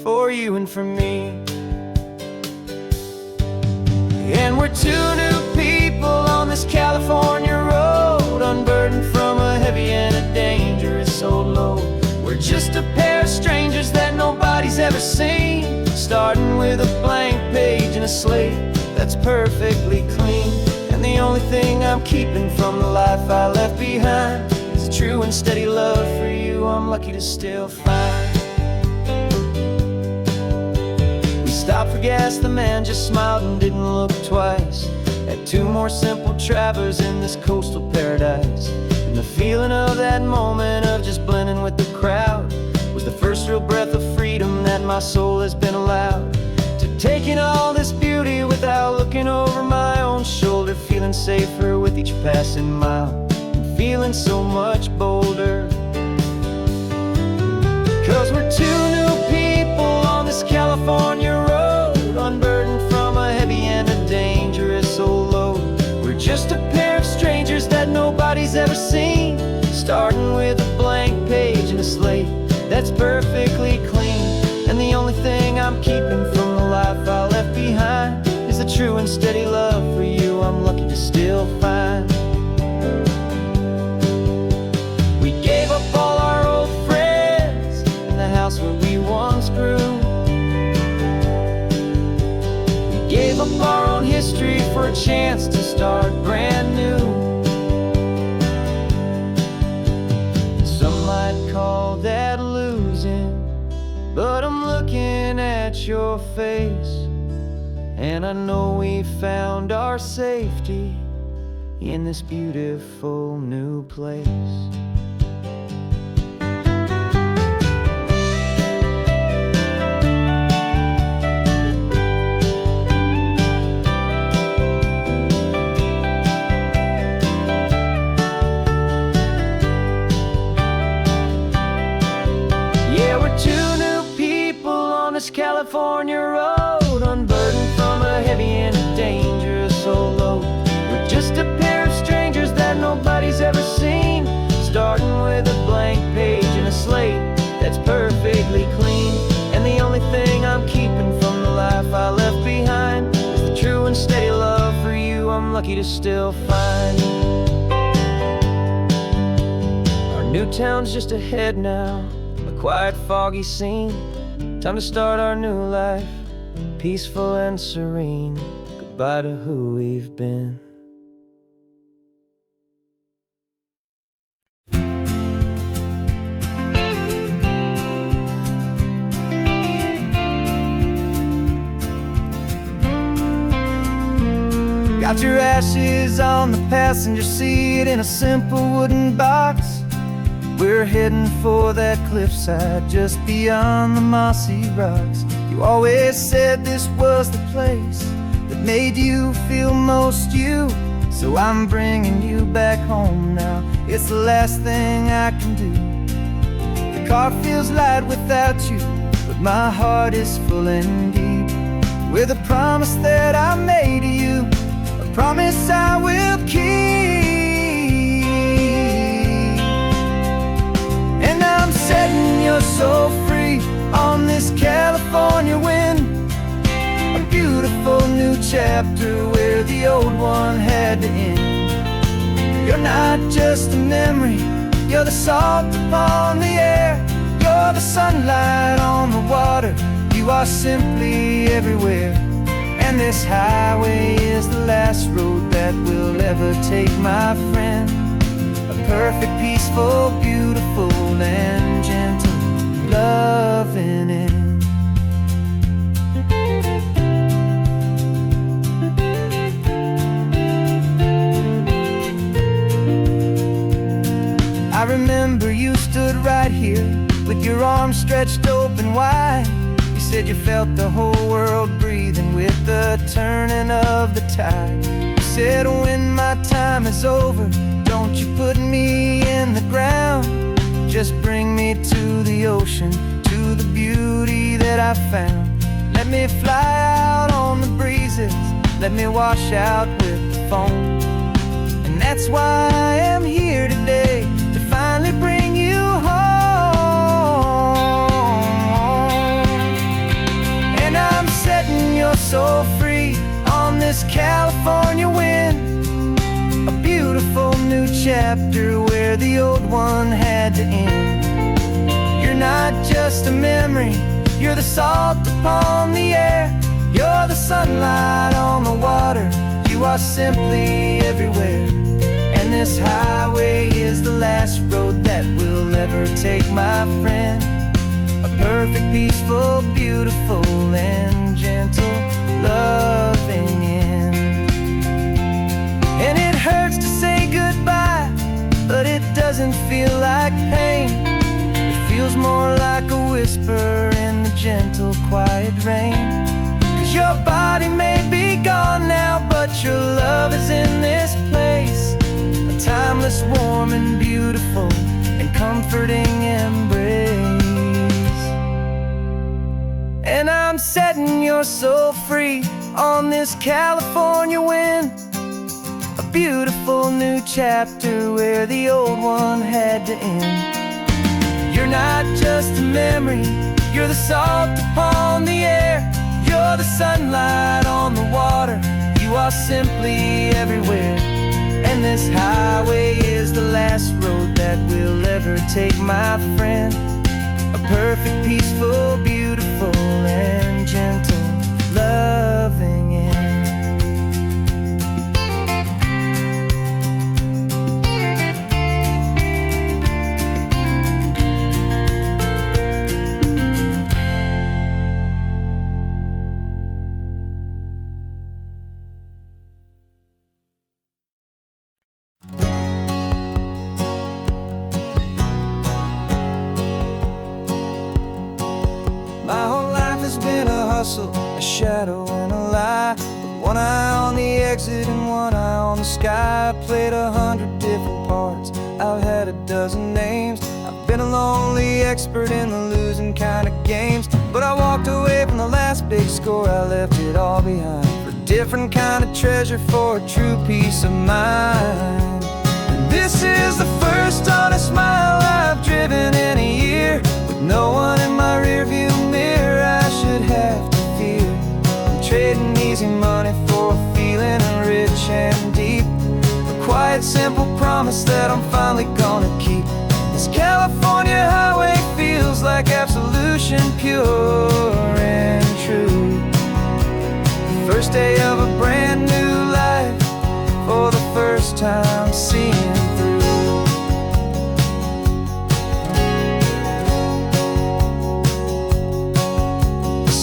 for you and for me. And we're two new people on this California road, unburdened from a heavy and a dangerous old load. We're just a pair of strangers that nobody's ever seen, starting with a blank page and a slate that's perfectly clean. And the only thing I'm keeping from the life I left behind is a true and steady love for you I'm lucky to still find. Stopped for gas, the man just smiled and didn't look twice. Had two more simple travelers in this coastal paradise. And the feeling of that moment of just blending with the crowd was the the first real breath of freedom that my soul has been allowed to take in all this beauty without looking over my own shoulder, feeling safer with each passing mile, and feeling so much bolder. 'Cause we're two new people on this California road, unburdened from a heavy and a dangerous old load. We're just a pair of strangers that nobody's ever seen, starting with a blank page and a slate that's perfectly clean. And the only thing I'm keeping from the life I left behind is the true and steady love for you I'm lucky to still find. We gave up all our old friends in the house where we once grew. We gave up our own history for a chance to start brand new. Some might call that losing, but I'm looking at your face, and I know we found our safety in this beautiful new place. Yeah, we're two new people on this California road, unburdened from a heavy and a dangerous old load. We're just a pair of strangers that nobody's ever seen, starting with a blank page and a slate that's perfectly clean. And the only thing I'm keeping from the life I left behind is the true and steady love for you I'm lucky to still find. Our new town's just ahead now, a quiet, foggy scene. Time to start our new life, peaceful and serene. Goodbye to who we've been. Got your ashes on the passenger seat in a simple wooden box. We're heading for that cliffside just beyond the mossy rocks. You always said this was the place that made you feel most you, so I'm bringing you back home now. It's the last thing I can do. The car feels light without you, but my heart is full and deep with a promise that I made to you, a promise I will keep. And I'm setting your soul free on this California wind, a beautiful new chapter where the old one had to end. You're not just a memory, you're the salt upon the air, you're the sunlight on the water, you are simply everywhere. And this highway is the last road that we'll ever take, my friend. A perfect, peaceful, beautiful, and gentle loving end. I remember you stood right here with your arms stretched open wide. You said you felt the whole world breathing with the turning of the tide. You said when my time is over, don't you put me in the ground, just bring me to the ocean, to the beauty that I found. Let me fly out on the breezes, let me wash out with the foam. And that's why I am here today, to finally bring you home. And I'm setting your soul free on this California wind, a beautiful new chapter where the old one had to end. You're not just a memory, you're the salt upon the air, you're the sunlight on the water, you are simply everywhere. And this highway is the last road that we'll ever take, my friend. A perfect, peaceful, beautiful, and gentle loving end. And it hurts to say goodbye, but it doesn't feel like pain. It feels feels more like a whisper in the gentle, quiet rain. 'Cause your body may be gone now, but your love is in this place. A timeless, warm and beautiful and comforting embrace. And I'm setting your soul free on this California wind. A beautiful new chapter where the old one had to end. You're not just a memory, you're the salt upon the air. You're the sunlight on the water, you are simply everywhere. And this highway is the last road that we'll ever take, my friend. A perfect, peaceful, beautiful, and gentle, loving end. My whole life has been a hustle, a shadow and a lie. With one eye on the exit and one eye on the sky. I played 100 different parts, I've had a dozen names. I've been a lonely expert in the losing kind of games. But I walked away from the last big score, I left it all behind. For a different kind of treasure, for a true peace of mind. And this is the first honest smile I've driven in a year. With no one in my rearview mirror I should have to fear. I'm trading easy money for a feeling rich and deep. A quiet, simple promise that I'm finally gonna keep. This California highway feels like absolution, pure and true. The first day of a brand new life, for the first time seeing through.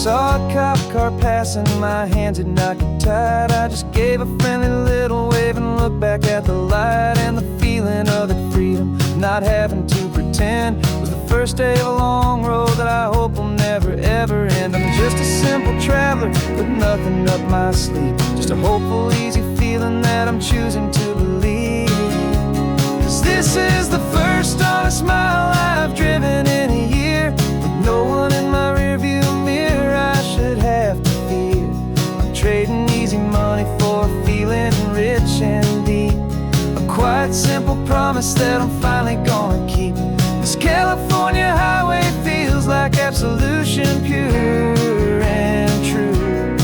Saw a cop car passing, my hands had not got tied. I just gave a friendly little wave and looked back at the light. And the feeling of that freedom, not having to pretend, was the first day of a long road that I hope will never ever end. I'm just a simple traveler with nothing up my sleeve, just a hopeful, easy feeling that I'm choosing to believe. 'Cause this is the first honest mile I've driven in a year. With no one in my rearview mirror I should have to fear. I'm trading easy money for a feeling rich and deep. A quiet, simple promise that I'm finally gonna keep. This California highway feels like absolution, pure and true.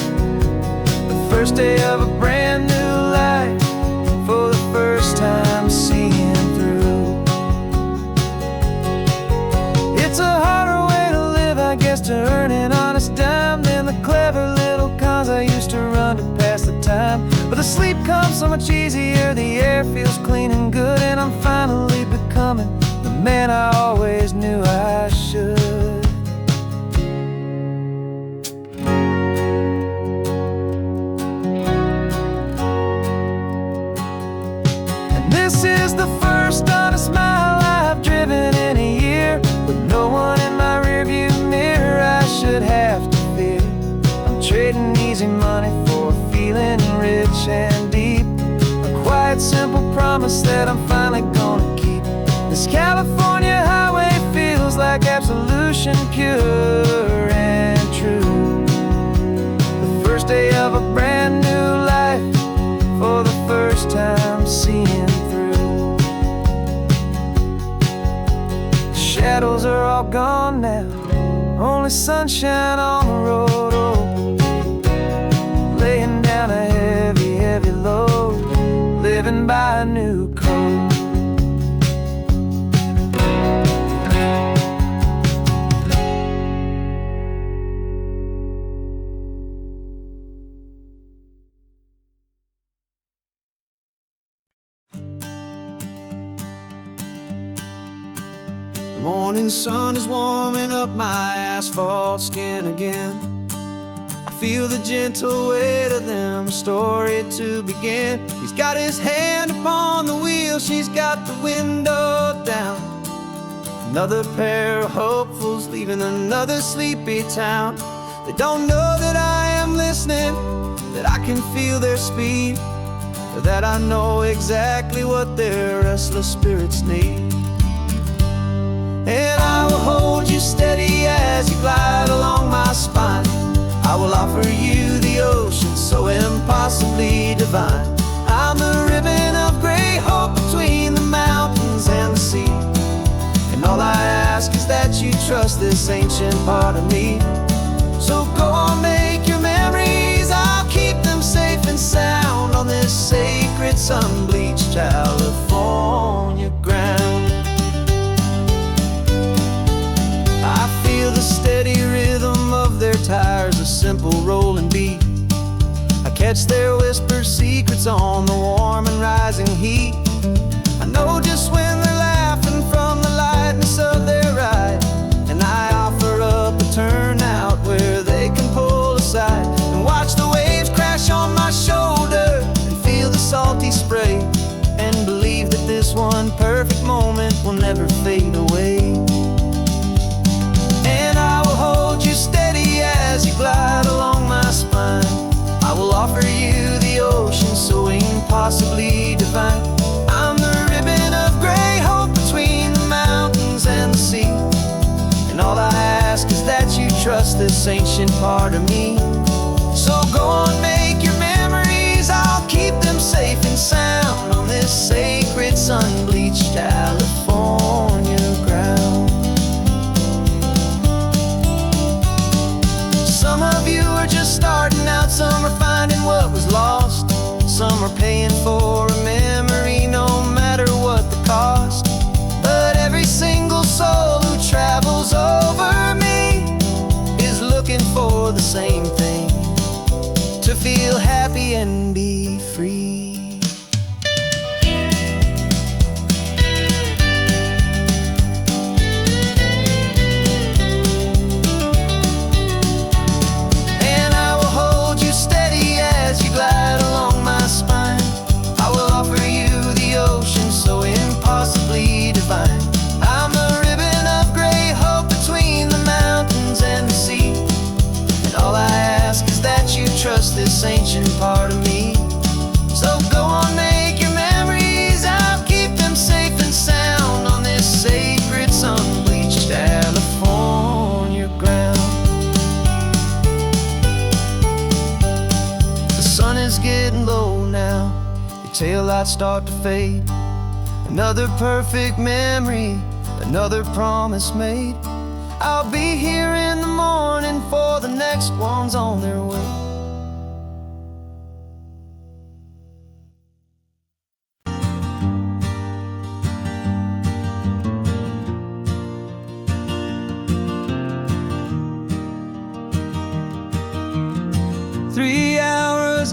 The first day of a brand new life, for the first time seeing through. It's a harder way to live, I guess, to earn an honest dime than the clever little cons I used to run to pass the time. But the sleep comes so much easier, the air feels clean and good, and I'm finally becoming the man I always knew I should. And this is the first honest mile I've driven in a year. With no one in my rearview mirror I should have to fear. I'm trading easy money for a feeling rich and deep. A quiet, simple promise that I'm finally gonna keep. This California highway feels like absolution, pure and true. The first day of a brand new life, for the first time seeing through. The shadows are all gone now, only sunshine on the road. Oh, laying down a heavy, heavy load, living by a new code. The morning sun is warming up my asphalt skin again. I feel the gentle weight of them, story to begin. He's got his hand upon the wheel, she's got the window down. Another pair of hopefuls leaving another sleepy town. They don't know that I am listening, that I can feel their speed, or that I know exactly what their restless spirits need. And I will hold you steady as you glide along my spine. I will offer you the ocean so impossibly divine. I'm the ribbon of gray hope between the mountains and the sea. And all I ask is that you trust this ancient part of me. So go on, make your memories, I'll keep them safe and sound on this sacred sun-bleached California ground. I feel the steady rhythm of their tires, a simple rolling beat. I catch their whispered secrets on the warm and rising heat. I know just when they're laughing from the lightness of their ride, and I offer up a turnout where they can pull aside and watch the waves crash on my shoulder and feel the salty spray, and believe that this one perfect moment will never fade away. And I will hold you steady as you glide along my spine. I will offer you the ocean so impossibly divine. I'm the ribbon of gray hope between the mountains and the sea. And all I ask is that you trust this ancient part of me. So go on, make your memories, I'll keep them safe and sound on this sacred sun-bleached California ground. Some of you are just starting out, some are finding what was lost, some are paying for a memory no matter what the cost. But every single soul who travels over me is looking for the same thing, to feel happy and be free. Glide along my spine. I will offer you the ocean so impossibly divine. I'm the ribbon of gray hope between the mountains and the sea. And all I ask is that you trust this ancient part of me. So go on, make your memories, I'll keep them safe and sound on this sacred sun-bleached California ground. The sun is getting low now, your taillights start to fade. Another perfect memory, another promise made. I'll be here in the morning for the next ones on their way.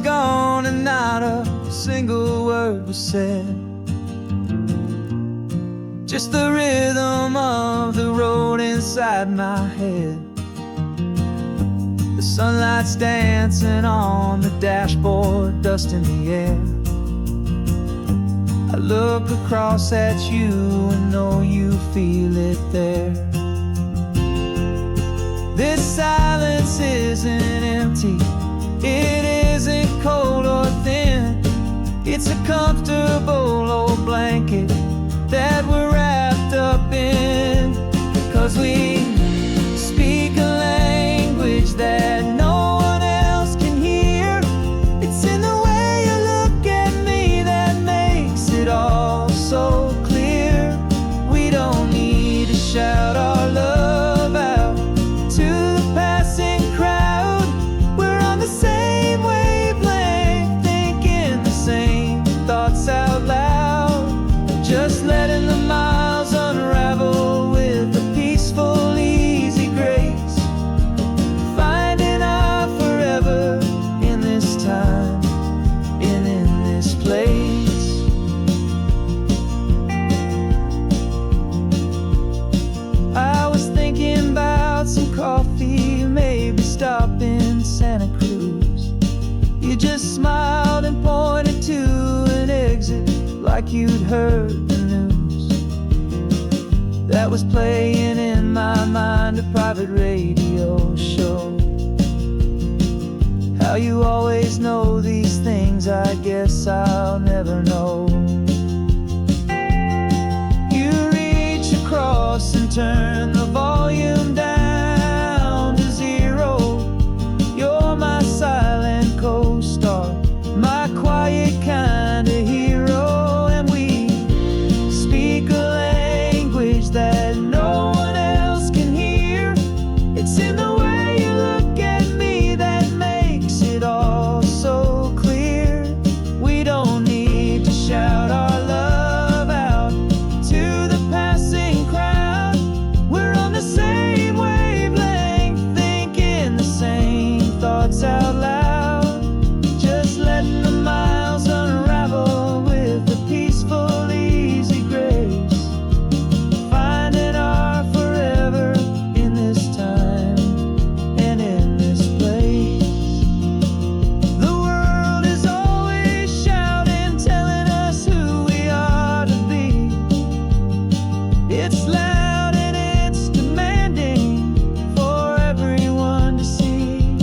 Gone and not a single word was said. Just the rhythm of the road inside my head. The sunlight's dancing on the dashboard, dust in the air. I look across at you and know you feel it there. This silence isn't empty, it isn't cold or thin. It's a comfortable old blanket that we're wrapped up in. 'Cause we speak a language that no one else can hear. It's in the way you look at me that makes it all so clear. We don't need to shout our love out to the passing crowd. We're on the same wavelength, thinking the same thoughts out loud. Just letting the miles unravel with a peaceful, easy grace. Finding our forever in this time and in this place. I was thinking about some coffee, maybe stop in Santa Cruz. You just smiled and pointed to an exit like you'd heard the news. That was playing in my mind, a private radio show. How you always know these things, I guess I'll never know. You reach across and turn the volume down to 0. You're my silent co-star, my quiet kind of hero. And we speak a language that no one else can hear. It's in the way you look at me that makes it all so clear. We don't need to shout our love out to the passing crowd. We're on the same wavelength, thinking the same thoughts out loud. Just letting the miles unravel with a peaceful, easy grace. Finding our forever in this time and in this place. The world is always shouting, telling us who we are to be. It's loud and it's demanding for everyone to see.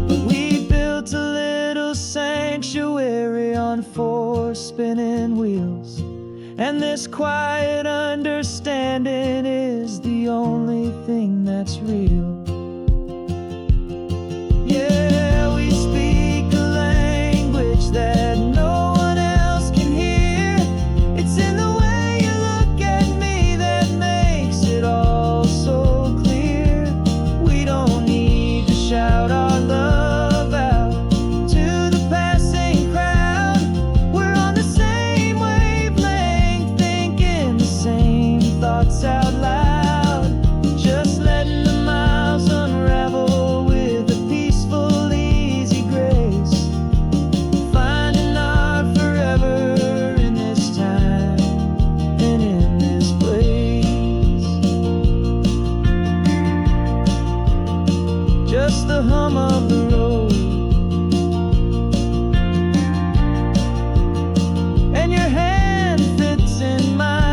But we built a little sanctuary on 4 spinning wheels, and this quiet understanding is the only thing that's real. Yeah, we speak a language that no one else can hear. It's in the way you look at me that makes it all so clear. We don't need to shout our love out to the passing crowd. We're on the same wavelength, thinking the same thoughts out loud. Just letting the miles unravel with a peaceful, easy grace. Finding our forever in this time and in this place. Just the hum of the road and your hand fits in mine.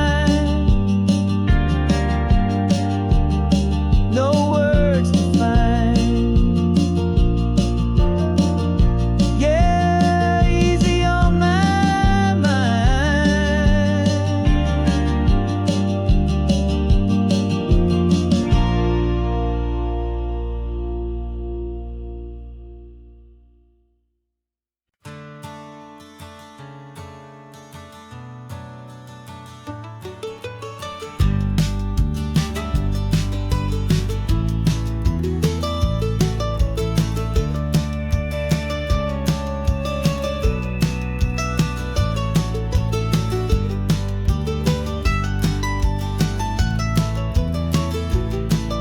No words to find. Yeah, easy on my mind.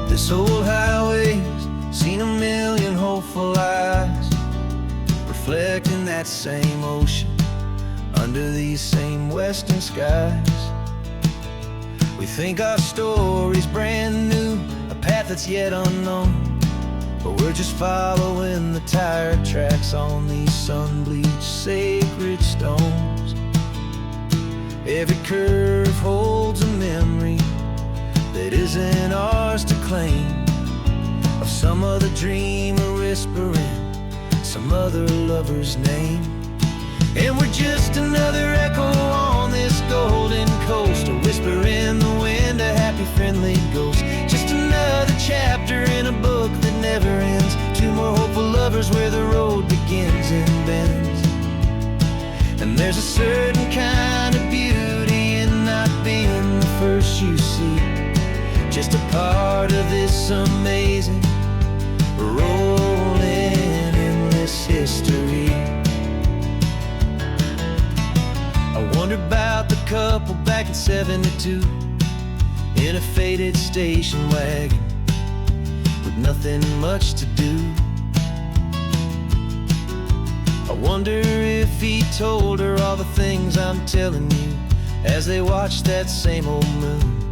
This old highway's seen a million hopeful eyes, reflecting that same ocean under these same western skies. We think our story's brand new, a path that's yet unknown, but we're just following the tire tracks on these sun-bleached sacred stones. Every curve holds a memory that isn't ours to claim, of some other dreamer whispering some other lover's name. And we're just another echo on this golden coast, a whisper in the wind, a happy friendly ghost. Just another chapter in a book that never ends. 2 more hopeful lovers where the road begins and bends. And there's a certain kind of beauty in not being the first you see, just a part of this amazing, rolling, endless history. I wonder about the couple back in '72 in a faded station wagon with nothing much to do. I wonder if he told her all the things I'm telling you as they watched that same old moon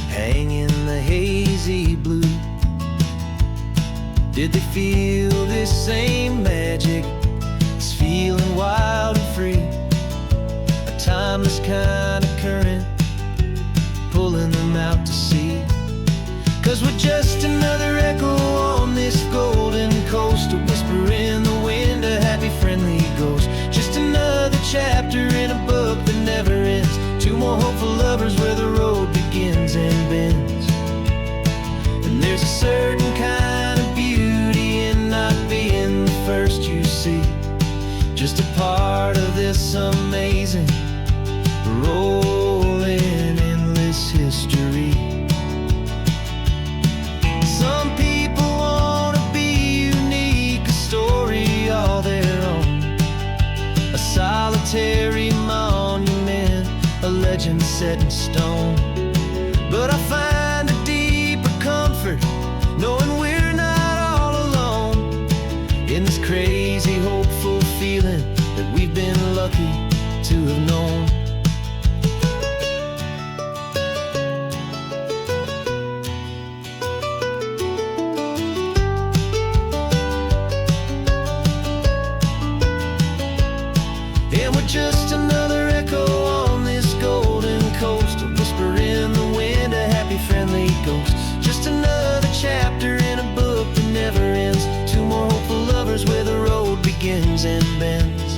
hang in the hazy blue. Did they feel this same magic, this feeling wild and free, a timeless kind of current pulling them out Cause we're just another echo on this golden coast, a whisper in the wind, a happy friendly ghost. Just another chapter in a book that never ends. Two more hopeful lovers where the road begins and bends. And there's a certain kind of beauty in not being the first you see. Just a part of this amazing, rolling, endless history. Some people want to be unique, a story all their own, a solitary monument, a legend set in stone. But I find a deeper comfort knowing we're not all alone in this crazy, hopeful feeling that we've been lucky to have known. And we're just another echo on this golden coast, a whisper in the wind, a happy friendly ghost. Just another chapter in a book that never ends. Two more hopeful lovers where the road begins and bends.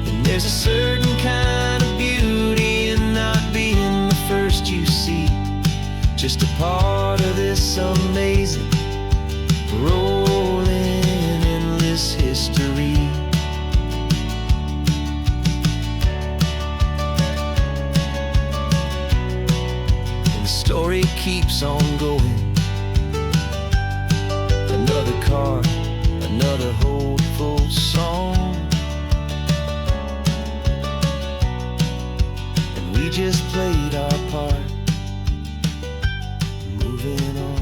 And there's a certain kind of beauty in not being the first you see. Just a part of this amazing, rolling, endless history. Story keeps on going. Another card, another hopeful song, and we just played our part, moving on.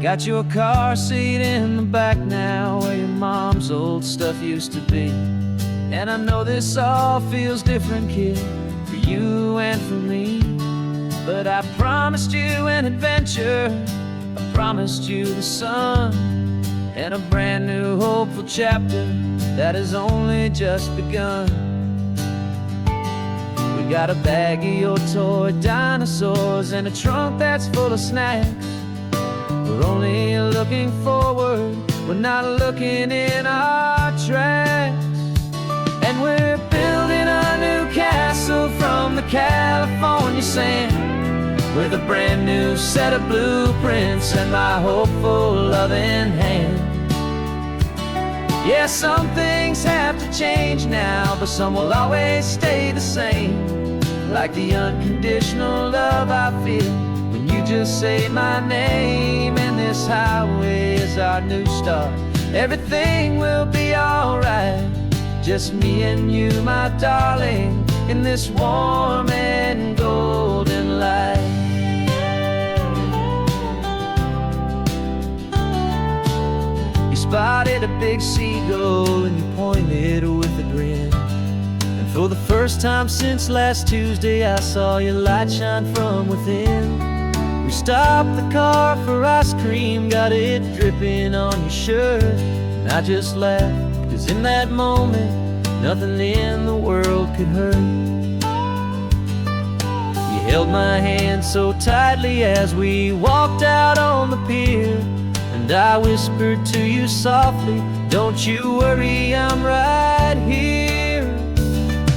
Got your car seat in the back now, where your mom's old stuff used to be. And I know this all feels different, kid, for you and for me. But I promised you an adventure, I promised you the sun, and a brand new hopeful chapter that has only just begun. We got a bag of your toy dinosaurs and a trunk that's full of snacks. We're only looking forward, we're not looking in our tracks. And we're building a new castle from the California sand, with a brand new set of blueprints and my hopeful loving hand. Yeah, some things have to change now, but some will always stay the same. Like the unconditional love I feel when you just say my name. And this highway is our new start, everything will be alright. Just me and you, my darling, in this warm and golden light. You spotted a big seagull and you pointed with a grin. And for the first time since last Tuesday, I saw your light shine from within. We stopped the car for ice cream, got it dripping on your shirt. And I just laughed, 'cause in that moment, nothing in the world could hurt. You held my hand so tightly as we walked out on the pier, and I whispered to you softly, don't you worry, I'm right here.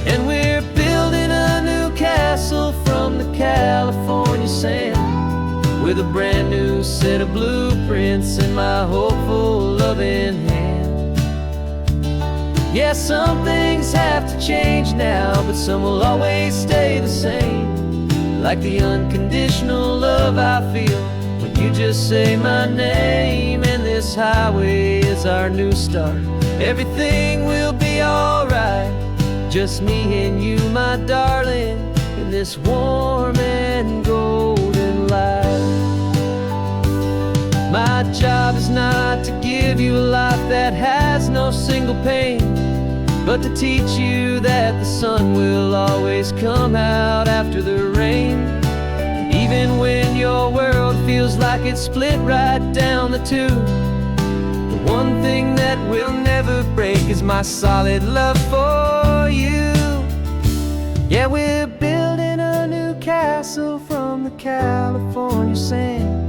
And we're building a new castle from the California sand, with a brand new set of blueprints in my hopeful loving hand. Yeah, some things have to change now, but some will always stay the same. Like the unconditional love I feel when you just say my name. And this highway is our new start, everything will be alright. Just me and you, my darling, in this warm and golden light. My job is not to give you a life that has no single pain, but to teach you that the sun will always come out after the rain. Even when your world feels like it's split right down the two, the one thing that will never break is my solid love for you. Yeah, we're building a new castle from the California sand,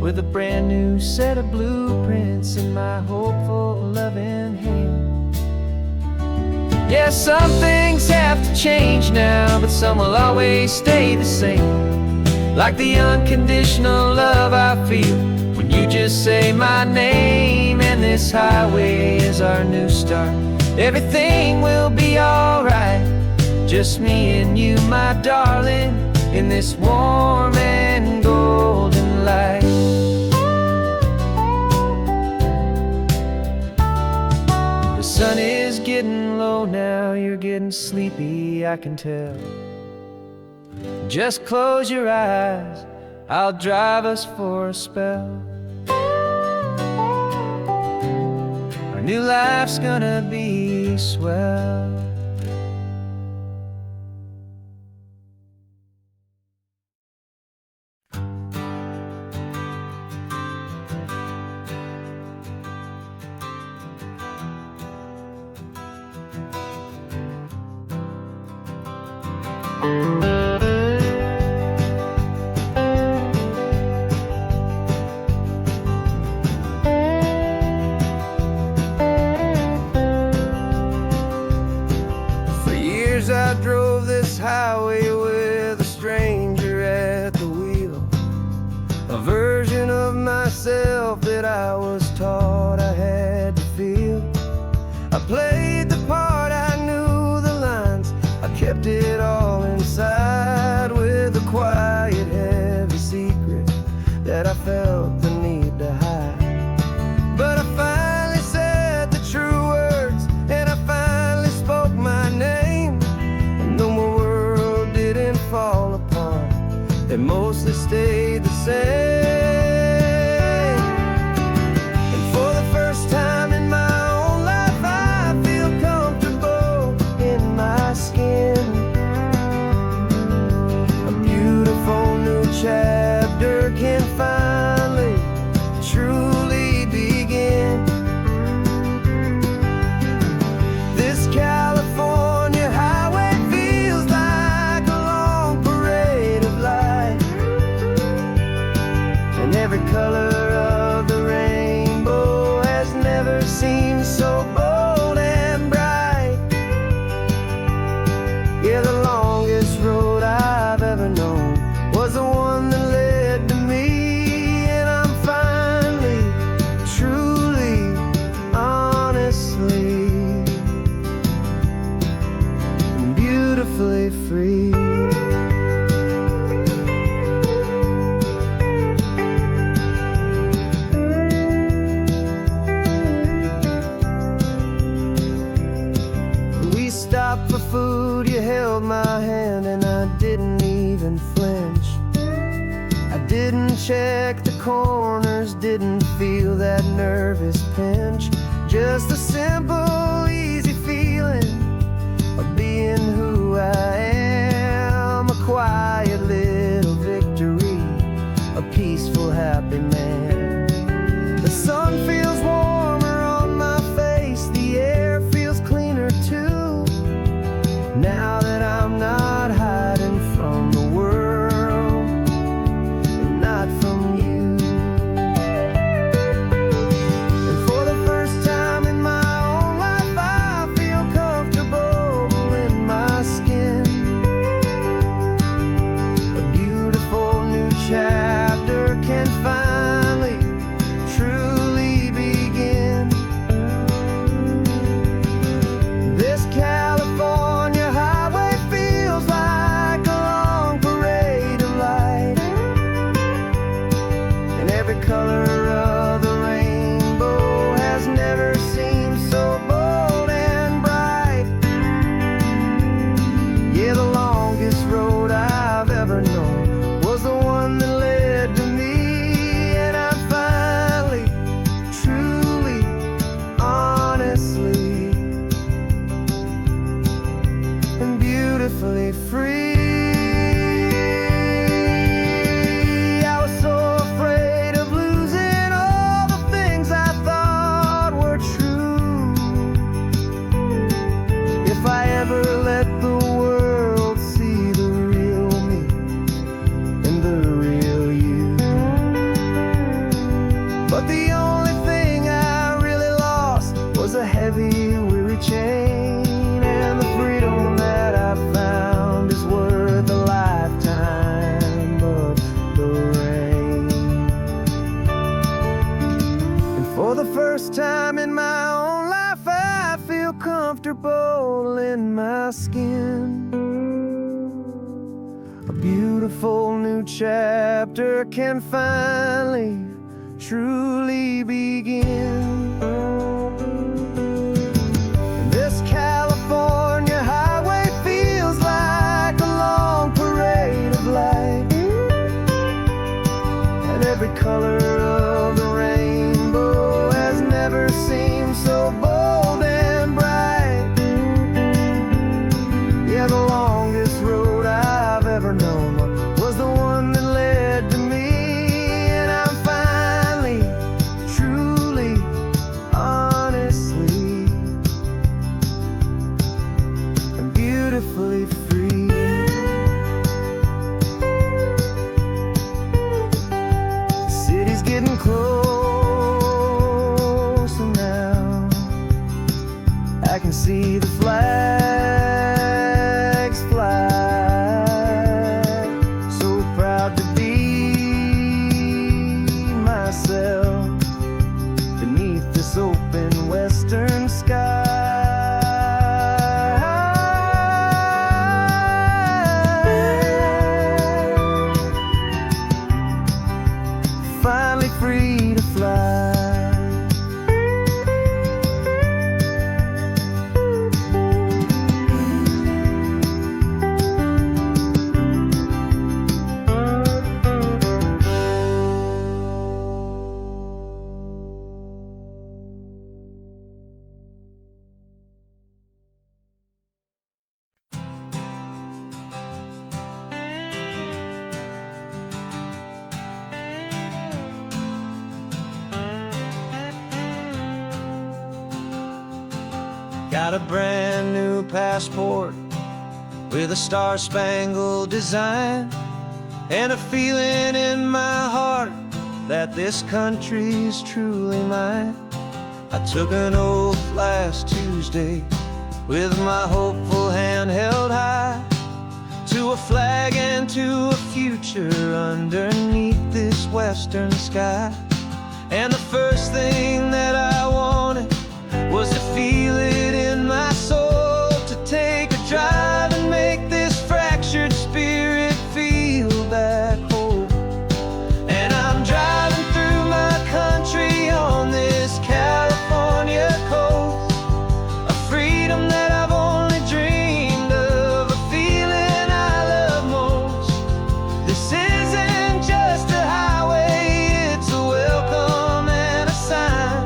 with a brand new set of blueprints in my hopeful, loving hand. Yeah, some things have to change now, but some will always stay the same. Like the unconditional love I feel when you just say my name. And this highway is our new start. Everything will be alright, just me and you, my darling, in this warm and golden light. The sun is getting low now, you're getting sleepy, I can tell. Just close your eyes, I'll drive us for a spell. Our new life's gonna be swell. I drove this highway with a stranger at the wheel, a version of myself that I was taught I had to feel. I played the part, I knew the lines, I kept it all inside, with a quiet, heavy secret that I felt the need to hide. But I finally said the true words, and I finally spoke my name. Fall apart, they mostly stayed the same. And for the first time in my own life, I feel comfortable in my skin. A beautiful new chapter can finally truly begin. This California highway feels like a long parade of light, and every color of the rainbow has never seemed so bold and bright. Yeah, the longest road I've ever known was the one that led to me, and I'm finally, truly, honestly, beautifully free. We stopped for food, you held my hand, and I didn't even flinch. I didn't check the corners, didn't feel that nervous pinch. Just a simple, easy feeling of being who I am. A quiet little victory, a peaceful, happy man. The sun feels warmer on my face, the air feels cleaner too, now that I'm not hiding from the world, and not from you. And for the first time in my own life, I feel comfortable in my skin. A beautiful new chapter can finally, truly begin. This California highway feels like a long parade of light, and every color of the rainbow has never seemed so bold and bright. Yeah, the longest road I've ever known was the one that led to me, and I'm finally, beautifully free. I was so afraid of losing all the things I thought were true. If I ever let the world see the real me and the real you. But the only thing I really lost was a heavy, weary chain. And the freedom that I found is worth a lifetime of the rain. And for the first time in my own life, I feel comfortable in my skin. A beautiful new chapter can finally, truly begin. This California highway feels like a long parade of light, and every color of the rainbow has never seemed so bold and bright. Yeah, the longest road I've ever known was the one that led to me. And I'm finally, truly, honestly, and beautifully free. The city's getting closer now. I can see the flags fly. So proud to be myself beneath this open western sky. Finally free to fly. Got a brand new passport with a star-spangled design, and a feeling in my heart that this country's truly mine. I took an oath last Tuesday with my hopeful hand held high, to a flag and to a future underneath this western sky. And the first thing that I wanted was to feel it in my soul, to take a drive and make this fractured spirit feel back home. And I'm driving through my country on this California coast, a freedom that I've only dreamed of, a feeling I love most. This isn't just a highway, it's a welcome and a sign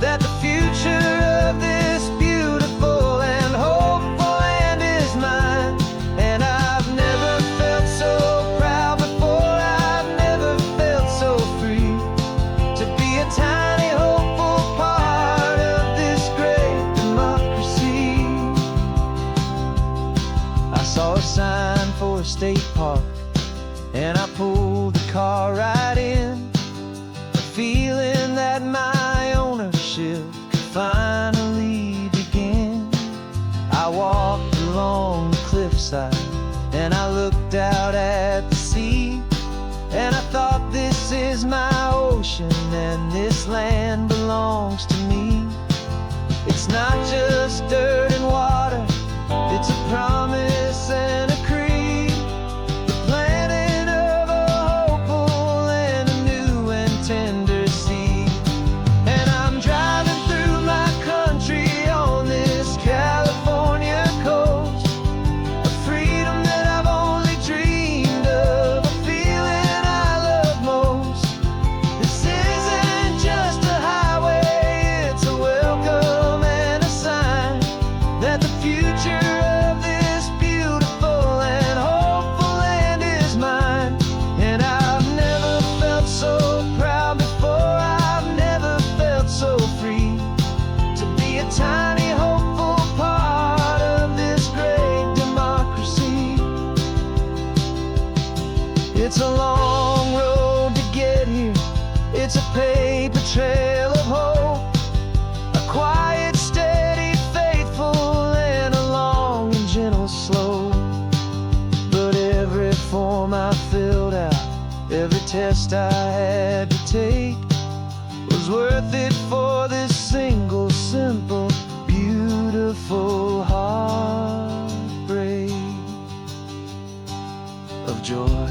that the future of this beautiful and hopeful land is mine. And I've never felt so proud before, I've never felt so free, to be a tiny hopeful part of this great democracy. I saw a sign for a state park, and I pulled the car right in, a feeling that my ownership could finally begin. I walked along the cliffside and I looked out at the sea, and I thought, this is my ocean and this land belongs to me. It's not just dirt and water, it's a promise and a creed, the planting of a hopeful and a new and tender seed. And I'm driving through my country on this California coast, a freedom that I've only dreamed of, a feeling I love most. This isn't just a highway, it's a welcome and a sign that the future of this beautiful Every test I had to take was worth it for this single, simple, beautiful heartbreak of joy.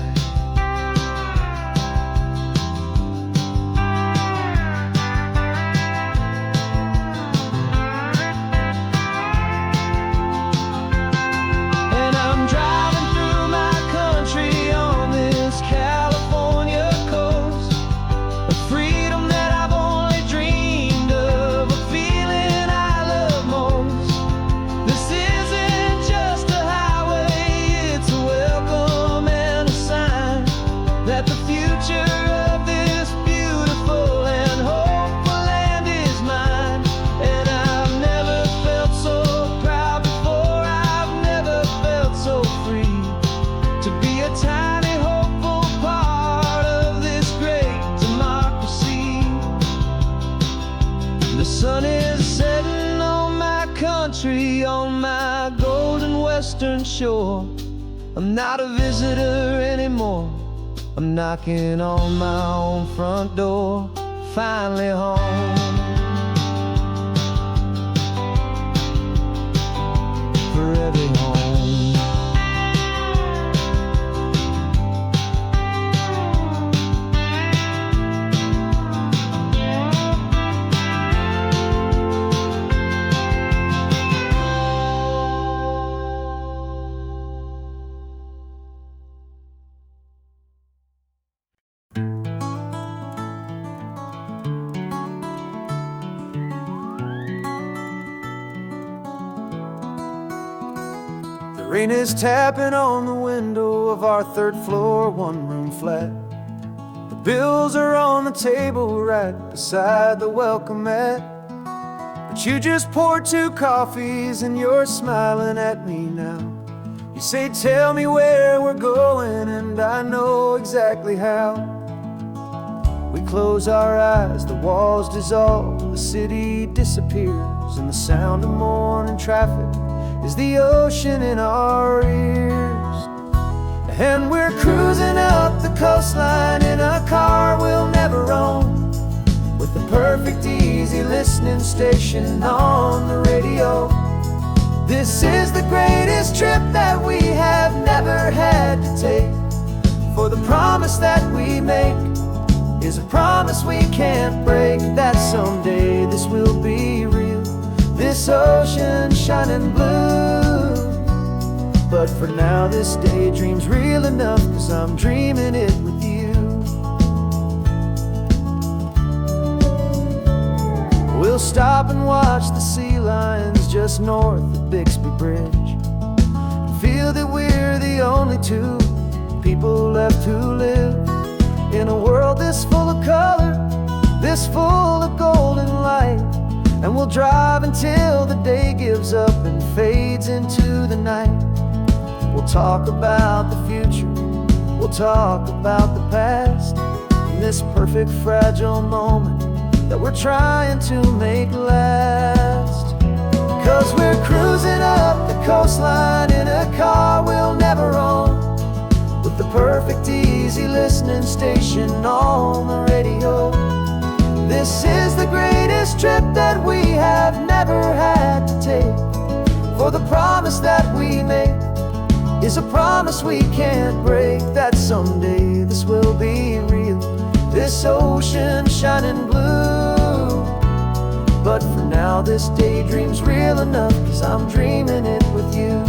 And I'm driving through my country on this California coast, a freedom that I've only dreamed of, a feeling I love most. This isn't just a highway, it's a welcome and a sign that the future of this beautiful and hopeful land is mine. And I've never felt so proud before, I've never felt so free to be a tiny hopeful part of this great democracy. The sun is setting on my country, on my golden western shore. I'm not a visitor anymore, I'm knocking on my own front door, finally home. Forever home. The rain is tapping on the window of our third floor, one-room flat. The bills are on the table right beside the welcome mat. But you just poured 2 coffees and you're smiling at me now. You say, tell me where we're going, and I know exactly how. We close our eyes, the walls dissolve, the city disappears, and the sound of morning traffic is the ocean in our ears. And we're cruising up the coastline in a car we'll never own, with the perfect easy listening station on the radio. This is the greatest trip that we have never had to take, for the promise that we make is a promise we can't break, that someday this will be real, this ocean shining blue. But for now this daydream's real enough, 'cause I'm dreaming it with you. We'll stop and watch the sea lions just north of Bixby Bridge, and feel that we're the only 2 people left who live in a world this full of color, this full of golden light. And we'll drive until the day gives up and fades into the night. We'll talk about the future, we'll talk about the past, in this perfect fragile moment that we're trying to make last. 'Cause we're cruising up the coastline in a car we'll never own, with the perfect easy listening station on the radio. This is the greatest trip that we have never had to take, for the promise that we make is a promise we can't break, that someday this will be real, this ocean shining blue. But for now this daydream's real enough, 'cause I'm dreaming it with you.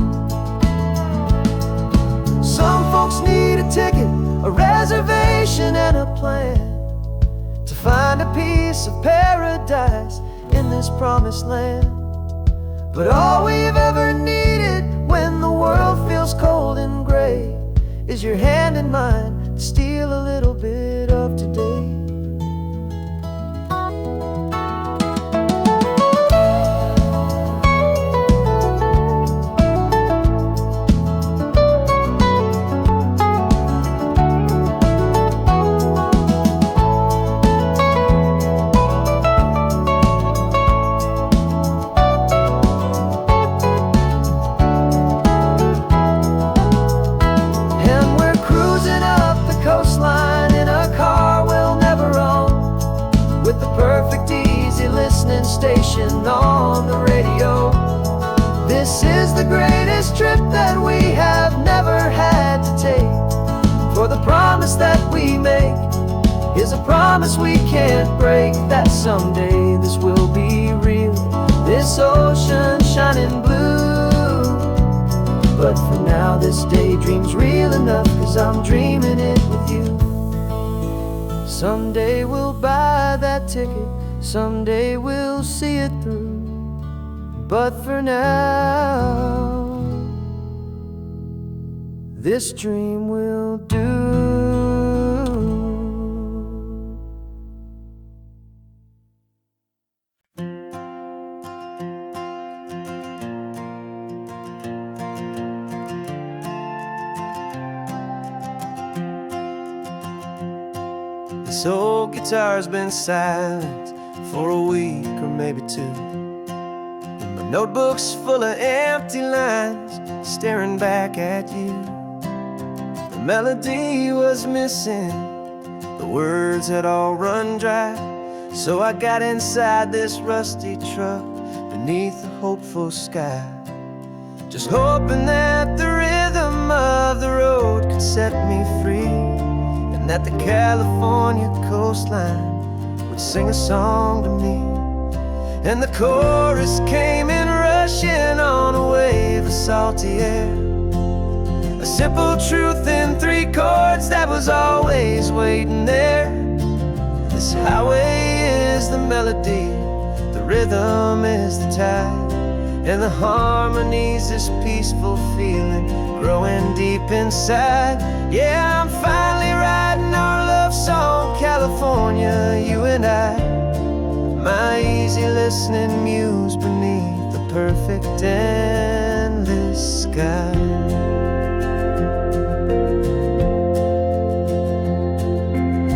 Some folks need a ticket, a reservation and a plan to find a piece of paradise in this promised land. But all we've ever needed when the world feels cold and gray is your hand in mine to steal a little bit of today. Coastline the greatest trip that we have never had to take. For the promise that we make is a promise we can't break, that someday this will be real, this ocean shining blue. But for now this daydream's real enough, 'cause I'm dreaming it with you. Someday we'll buy that ticket, someday we'll see it through. But for now, this dream will do. This old guitar's been silent for a week or maybe two. And my notebook's full of empty lines staring back at you. The melody was missing, the words had all run dry. So I got inside this rusty truck beneath a hopeful sky, just hoping that the rhythm of the road could set me free, and that the California coastline would sing a song to me. And the chorus came in rushing on a wave of salty air, a simple truth in 3 chords that was always waiting there. This highway is the melody, the rhythm is the tide, and the harmony's this peaceful feeling growing deep inside. Yeah, I'm finally writing our love song, California, you and I. My easy listening muse beneath the perfect endless sky.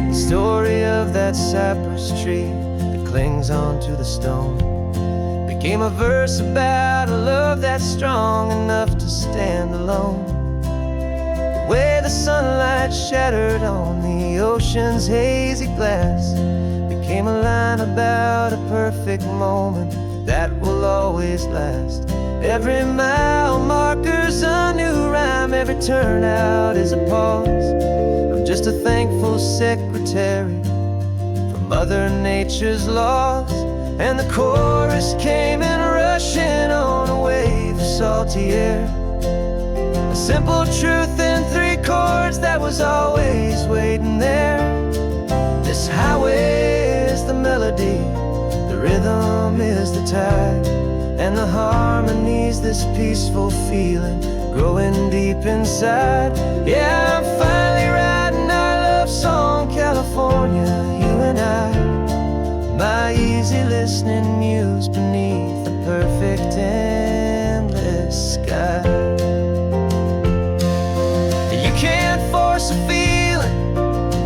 The story of that cypress tree that clings onto the stone became a verse about a love that's strong enough to stand alone. The way the sunlight shattered on the ocean's hazy glass became a line about a perfect moment that will always last. Every mile marker's a new rhyme, every turnout is a pause. I'm just a thankful secretary for Mother Nature's laws. And the chorus came in rushing on a wave of salty air, a simple truth in 3 chords that was always waiting there. This highway is the melody, the rhythm is the tide, and the harmony's this peaceful feeling growing deep inside. Yeah, I'm finally writing our love song, California, you and I. My easy listening muse beneath the perfect endless sky. You can't force a feeling,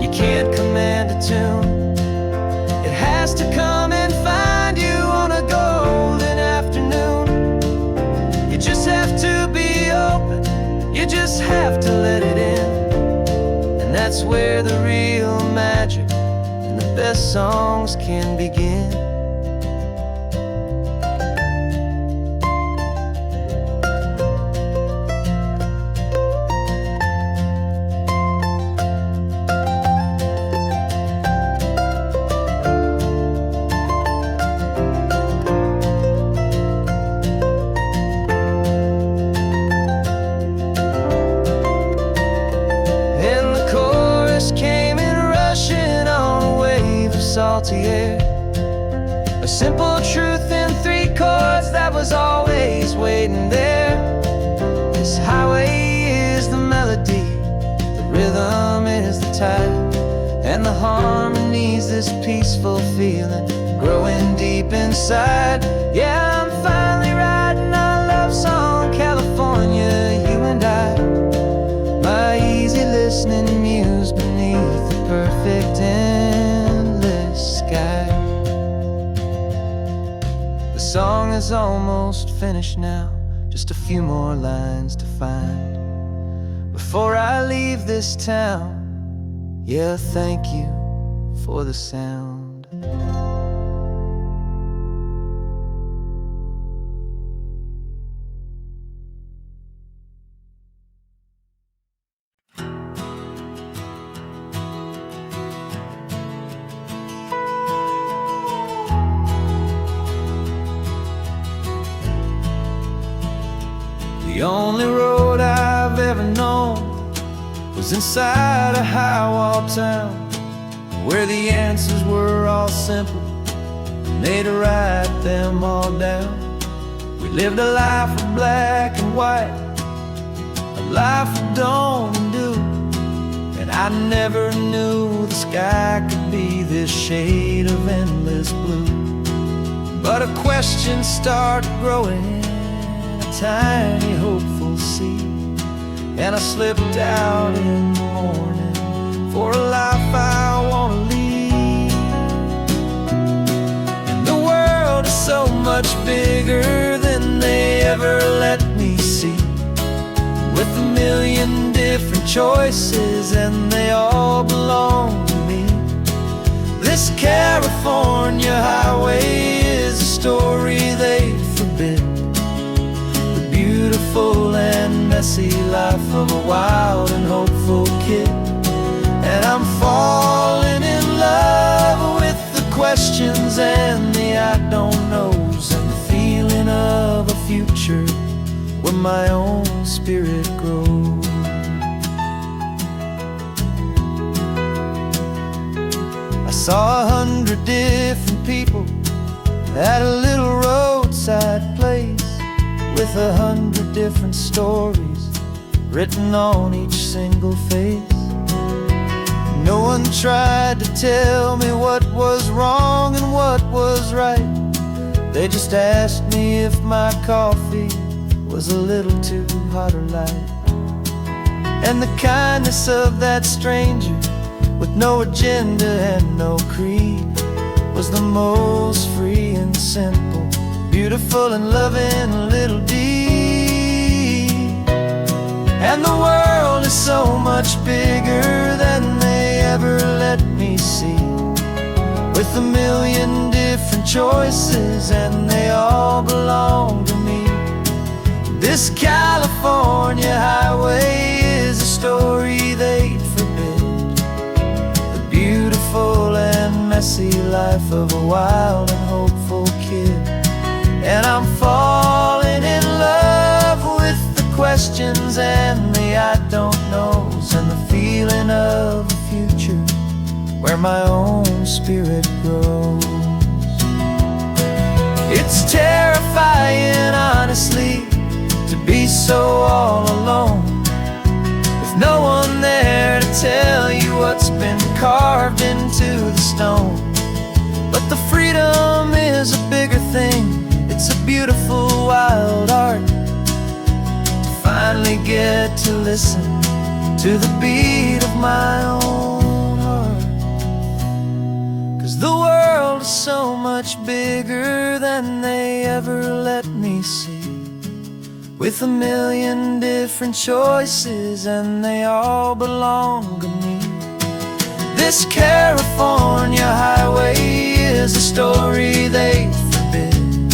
you can't command a tune. It has to come and find you on a golden afternoon. You just have to be open, you just have to let it in. And that's where the real magic, the best songs can begin. And the chorus came in rushing on a wave of salty air, a simple truth in 3 chords that was always waiting there. This highway is the melody, the rhythm is the tide, and the harmony's this peaceful feeling growing deep inside. Yeah, I'm finally writing our love song, California, you and I. My easy listening muse beneath the perfect endless sky. The song is almost finished now, just a few more lines to find before I leave this town. Yeah, thank you for the sound. was inside a high-wall town where the answers were all simple, and they'd write them all down. We lived a life of black and white, a life of dawn and dew, and I never knew the sky could be this shade of endless blue. But a question started growing, a tiny hopeful seed, and I slipped out in the morning for a life I want to lead. And the world is so much bigger than they ever let me see, with a million different choices and they all belong to me. This California highway is a story they forbid, the beautiful and messy life of a wild and hopeful kid. And I'm falling in love with the questions and the I don't knows, and the feeling of a future where my own spirit grows. I saw 100 different people at a little roadside place, with 100 different stories written on each single face. No one tried to tell me what was wrong and what was right. They just asked me if my coffee was a little too hot or light. And the kindness of that stranger, with no agenda and no creed, was the most free and simple, beautiful and loving little deed. And the world is so much bigger than they ever let me see, with a million different choices and they all belong to me. This California highway is a story they'd forbid, the beautiful and messy life of a wild and hopeful kid. And I'm falling in love with the questions and the I don't knows, and the feeling of a future where my own spirit grows. It's terrifying, honestly, to be so all alone, with no one there to tell you what's been carved into the stone. But the freedom is a bigger thing, it's a beautiful wild art, to finally get to listen to the beat of my own heart. 'Cause the world is so much bigger than they ever let me see, with a million different choices and they all belong to me. This California highway is a story they forbid,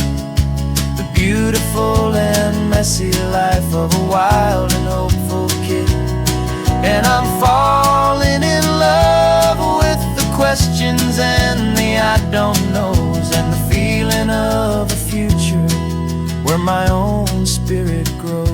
the beautiful and messy life of a wild and hopeful kid. And I'm falling in love with the questions and the I don't knows, and the feeling of a future where my own spirit grows.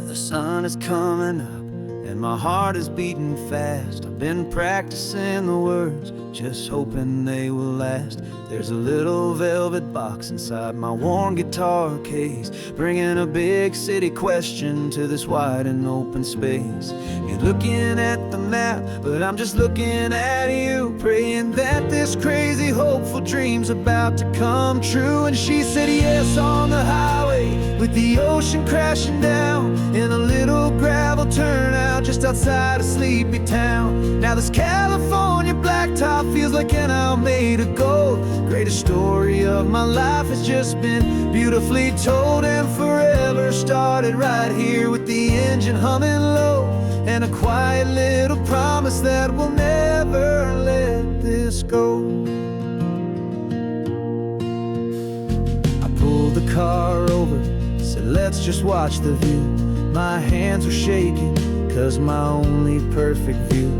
The sun is coming up and my heart is beating fast. I've been practicing the words, just hoping they will last. There's a little velvet box inside my worn guitar case, bringing a big city question to this wide and open space. You're looking at the map, but I'm just looking at you, praying that this crazy hopeful dream's about to come true. And she said yes on the highway, with the ocean crashing down in a little gravel turnout just outside a sleepy town. Now this California blacktop feels like an owl made of gold. Greatest story of my life has just been beautifully told, and forever started right here with the engine humming low and a quiet little promise promise that we'll never let this go. I pulled the car over, said let's just watch the view. My hands were shaking, cause my only perfect view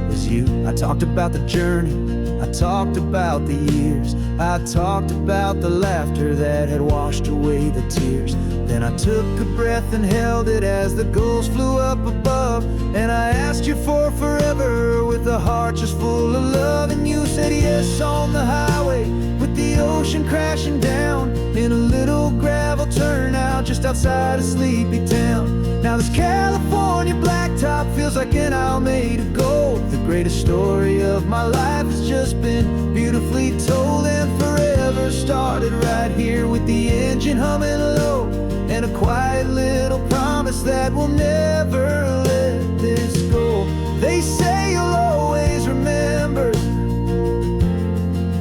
was you. I talked about the journey, I talked about the years, I talked about the laughter that had washed away the tears. Then I took a breath and held it as the gulls flew up above. And I asked you for forever with a heart just full of love. And you said yes on the highway with the ocean crashing down in a little gravel turnout just outside of sleepy town. Now this California blacktop feels like an isle made of gold. The greatest story of my life has just been beautifully told, and forever started right here with the engine humming low, and a quiet little promise that we'll never let this go. They say you'll always remember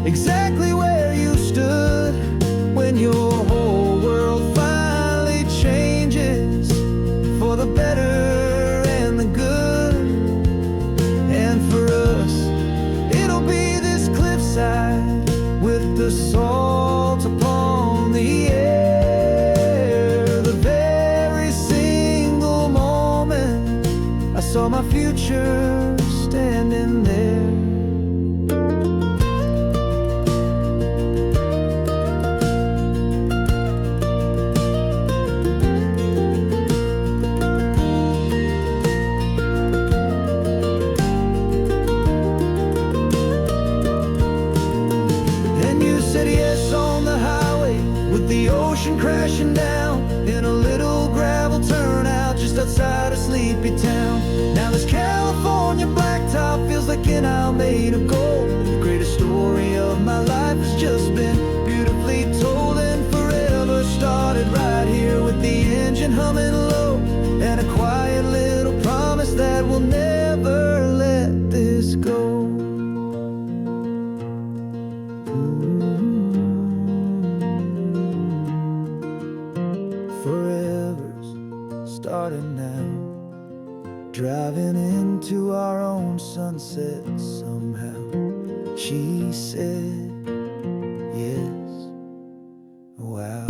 exactly where you stood when your whole world finally changes for the better and the good. And for us, it'll be this cliffside with the salt upon the air. The very single moment I saw my future standing there. The ocean crashing down in a little gravel turnout just outside of sleepy town. Now this California blacktop feels like an isle made of gold. The greatest story of my life has just been beautifully told, and forever started right here with the engine humming low, and a quiet little promise that we'll never let this go. Starting now, driving into our own sunset somehow. She said yes, wow.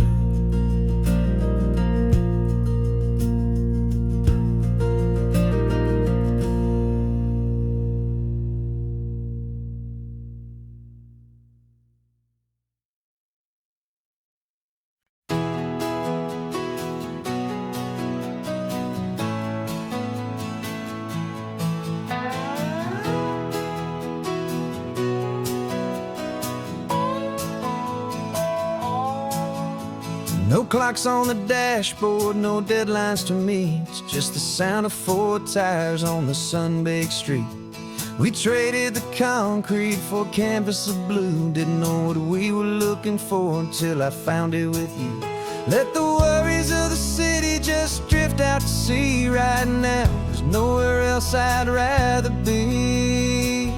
No clocks on the dashboard, no deadlines to meet. It's just the sound of 4 tires on the sun-baked street. We traded the concrete for a canvas of blue. Didn't know what we were looking for until I found it with you. Let the worries of the city just drift out to sea right now. There's nowhere else I'd rather be,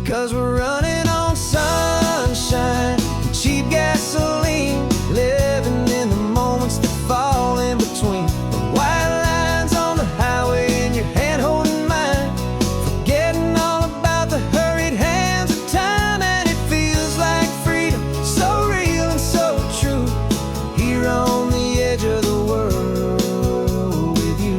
'cause we're running on sunshine and cheap gasoline, living in the moments that fall in between. The white lines on the highway and your hand holding mine, forgetting all about the hurried hands of time. And it feels like freedom, so real and so true, here on the edge of the world with you.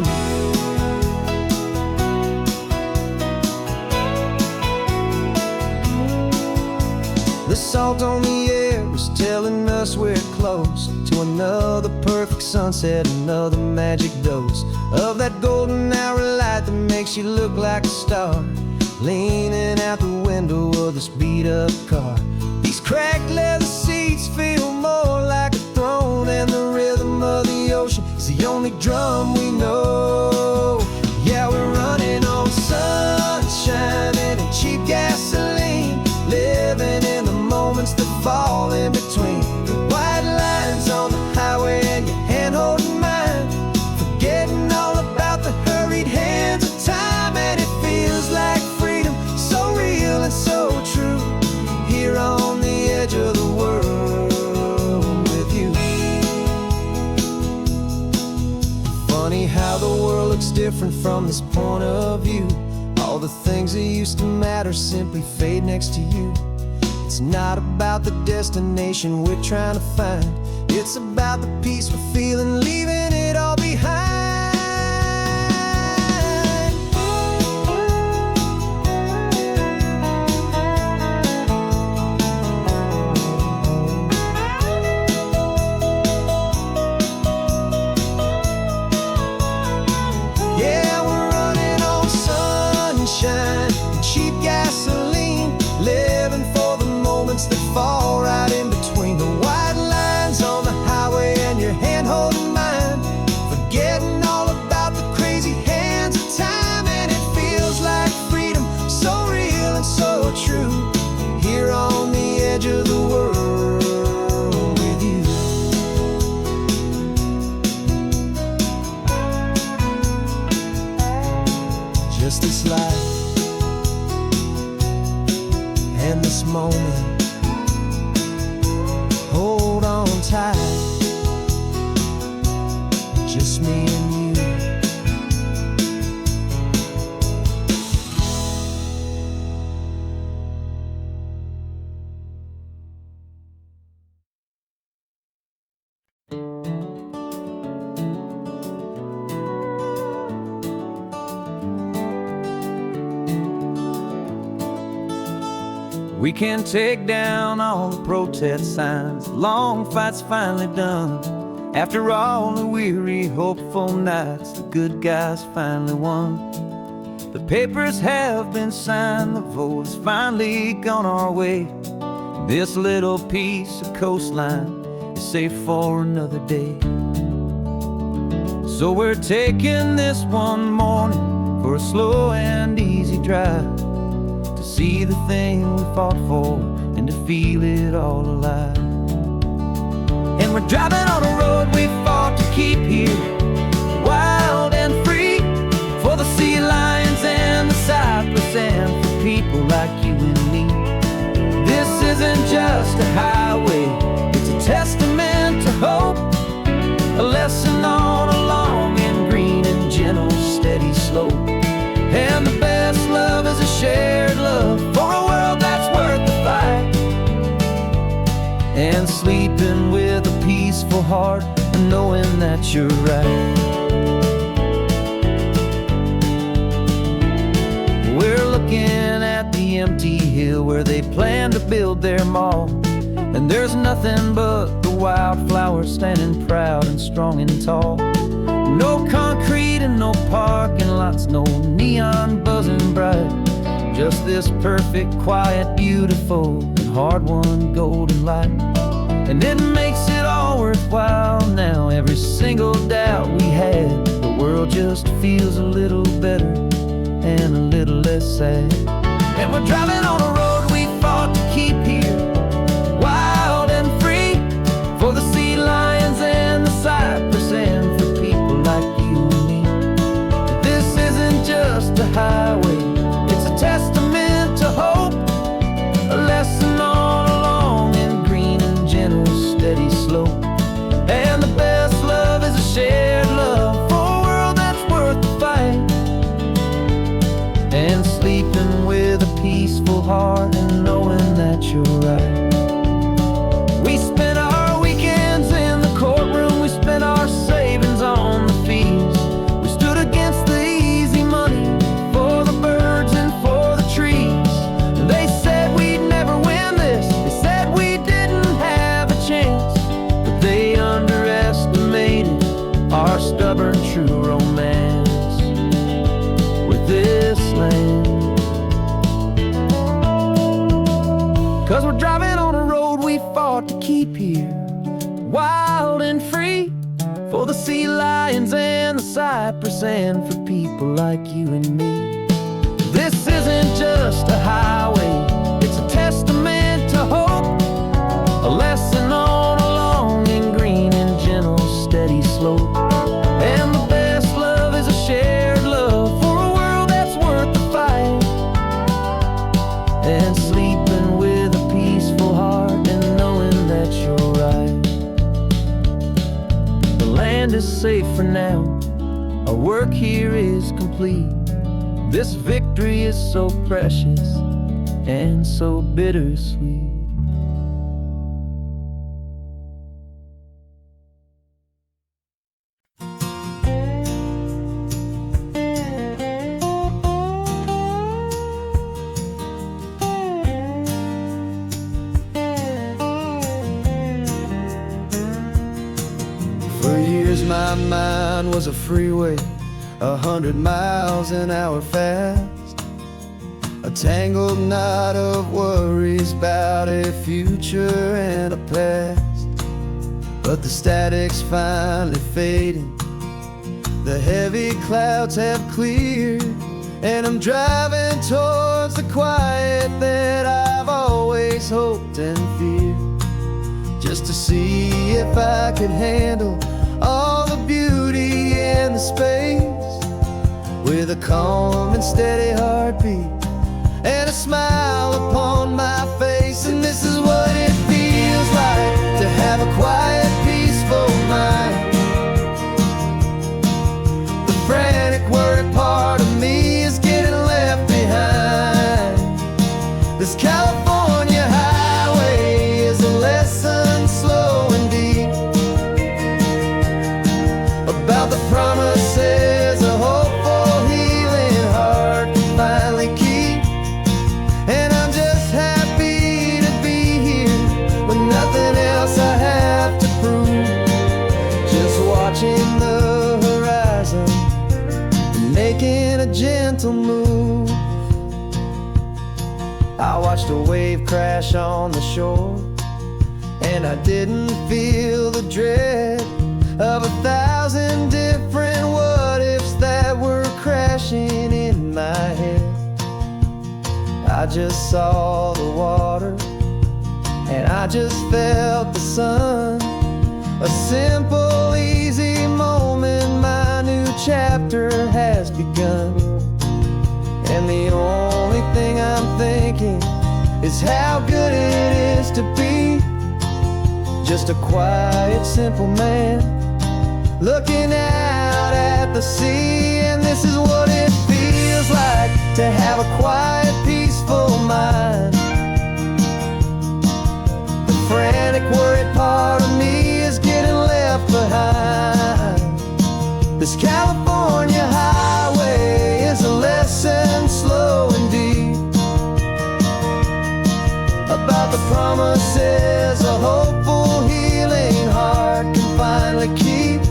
The salt on the air is telling us we're close to another perfect sunset, another magic dose of that golden hour light that makes you look like a star, leaning out the window of this beat-up car. These cracked leather seats feel more like a throne, and the rhythm of the ocean is the only drum we know. Yeah, we're running on sunshine and cheap gasoline, living in the moments that fall in between. The white lines on the highway and your hand holding mine, forgetting all about the hurried hands of time. And it feels like freedom, so real and so true, here on the edge of the world with you. Funny how the world looks different from this point of view. All the things that used to matter simply fade next to you. It's not about the destination we're trying to find. It's about the peace we're feeling, leaving it all behind. Yeah, we're running on sunshine and cheap gasoline, living for the moments that fall right in between the white lines on the highway and your hand holding mine, forgetting all about the crazy hands of time. And it feels like freedom, so real and so true, here on the edge of the world with you. Just this life and this moment, hold on tight, just me and you. We can take down all the protest signs, long fight's finally done. After all the weary, hopeful nights, the good guys finally won. The papers have been signed, the vote has finally gone our way. This little piece of coastline is safe for another day. So we're taking this one morning for a slow and easy drive, to see the thing we fought for and to feel it all alive. And we're driving on a road we fought to keep here, wild and free, for the sea lions and the cypress and for people like you and me. This isn't just a highway, it's a testament to hope, a lesson on a long and green and gentle steady slope. And the best love is a shared love for a world that's worth the fight, and sleeping with a peaceful heart and knowing that you're right. We're looking at the empty hill where they plan to build their mall, and there's nothing but the wildflowers standing proud and strong and tall. No concrete and no parking lots, no neon buzzing bright, just this perfect, quiet, beautiful, and hard-won golden light. And it makes it all worthwhile now, every single doubt we had. The world just feels a little better and a little less sad. And we're driving on a road we fought to keep here, wild and free, for the sea lions and the cypress and for people like you and me. This isn't just a highway, it's a testament to hope, a lesson on a long and green and gentle steady slope. And the best love is a shared love for a world that's worth the fight, and sleeping with a peaceful heart and knowing that you're right. We spent our weekends in the courtroom, we spent our savings on the fees. We stood against the easy money for the birds and for the trees. And they said we'd never win this, they said we didn't have a chance, but they underestimated our stubborn true romance with this land. 'Cause we're driving on a road we fought to keep here, wild and free, for the sea lions and the cypress and for people like you and me. This isn't just a highway, it's a testament to hope, a lesson on a long and green and gentle steady slope. And the best love is a shared love for a world that's worth the fight, and sleeping with a peaceful heart and knowing that you're right. The land is safe for now, our work here is complete, This victory is so precious and so bittersweet. For years my mind was a freeway, 100 miles an hour fast, a tangled knot of worries about a future and a past. But the static's finally fading, the heavy clouds have cleared, and I'm driving towards the quiet that I've always hoped and feared, just to see if I could handle all the beauty in the space, with a calm and steady heartbeat and a smile upon my face. And this is what it feels like to have a quiet, peaceful mind. The frantic, worried part of me is getting left behind. This California highway is a lesson slow and deep about the promises a hopeful, healing heart can finally keep. And I'm just happy to be here with nothing else I have to prove, just watching the horizon and making a gentle move. I watched a wave crash on the shore, and I didn't feel the dread of 1,000 different what-ifs that were crashing in my head. I just saw the water, and I just felt the sun. A simple, easy moment, my new chapter has begun. And the only thing I'm thinking is how good it is to be just a quiet, simple man looking out at the sea. And this is what it feels like to have a quiet, peaceful mind. The frantic, worried part of me is getting left behind. This California highway is a lesson slow and deep about the promises a hopeful, healing heart can finally keep.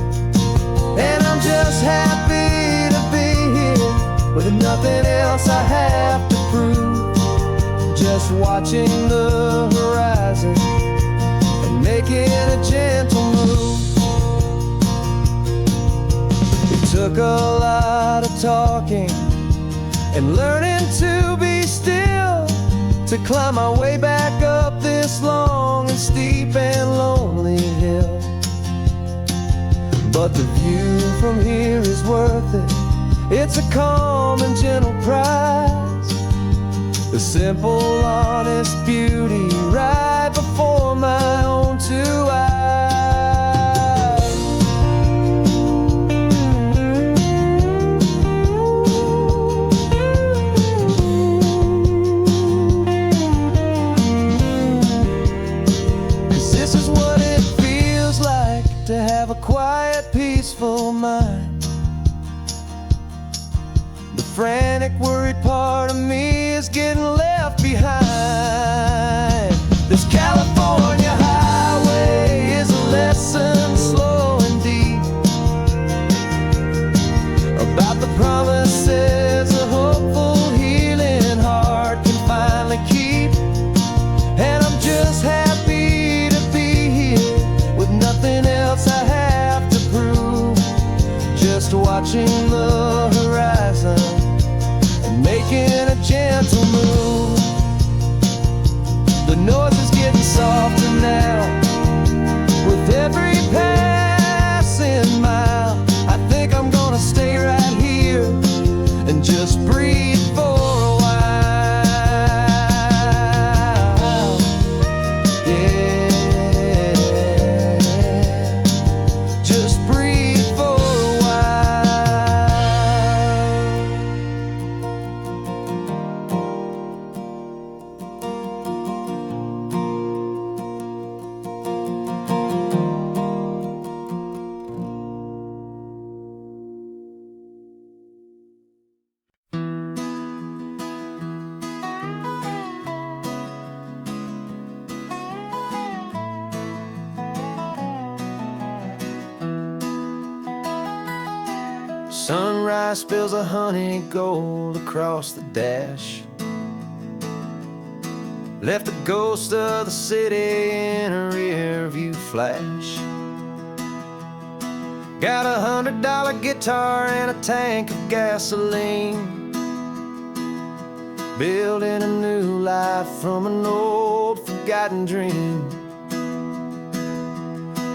And I'm just happy to be here with nothing else I have to prove, just watching the horizon and making a gentle move. It took a lot of talking and learning to be still to climb my way back up this long and steep and lonely hill. But the view from here is worth it. It's a calm and gentle prize, the simple, honest beauty right before my own two eyes. To have a quiet, peaceful mind. The frantic, worried part of me is getting left behind. This California highway is a lesson slow and deep about the promises a hopeful, healing heart can finally keep. And I'm just happy to be here with nothing else I have to prove, just watching the horizon and making a gentle move. The noise is getting softer now with every passing mile. I think I'm gonna stay right here and just breathe for a while. Sunrise spills a honey gold across the dash. Left the ghost of the city in a rear view flash. Got a $100 guitar and a tank of gasoline, building a new life from an old forgotten dream.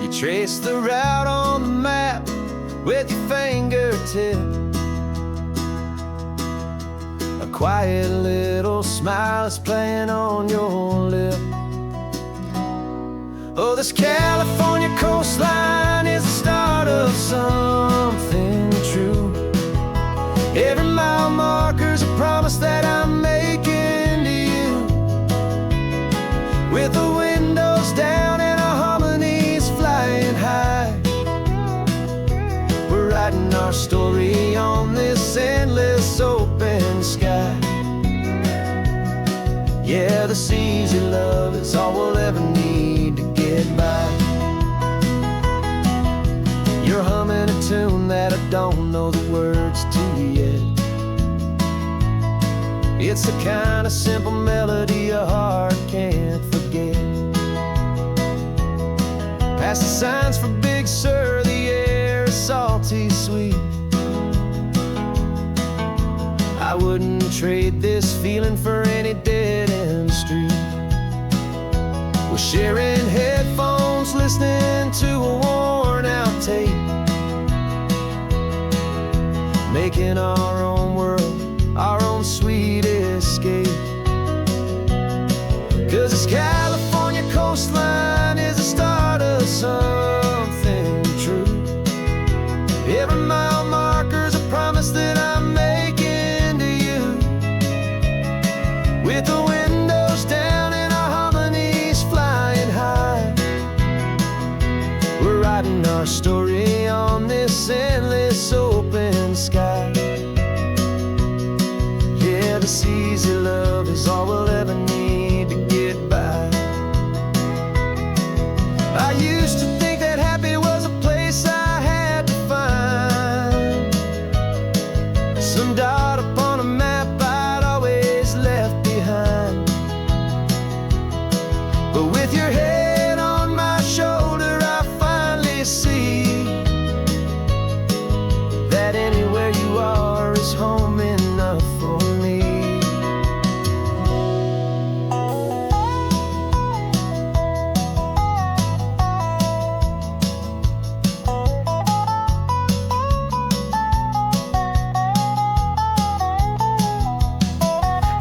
You trace the route on the map with your fingertip, a quiet little smile is playing on your lip. Oh, this California coastline is the start of something true. Every mile marker's a promise that I'm making to you. With the windows down and our harmonies flying high, we're writing our story on this endless open sky. Yeah, this easy love is all we'll ever need to get by. You're humming a tune that I don't know the words to yet. It's the kind of simple melody a heart can't forget. Past the signs for Big Sur, the air is salty sweet. I wouldn't trade this feeling for any dead-end street. We're sharing headphones, listening to a worn-out tape, making our own world, our own sweet escape. 'Cause this California coastline is the start of something true. Every mile marker's a promise that I'm making to you. With the windows down and our harmonies flying high, we're writing our story on this endless open sky. Yeah, this easy love is all we'll ever need to get by. I used to think that happy was a place I had to find, some dot upon a map I'd always left behind. But with your head on my shoulder, I finally see that anywhere you are is home enough for me.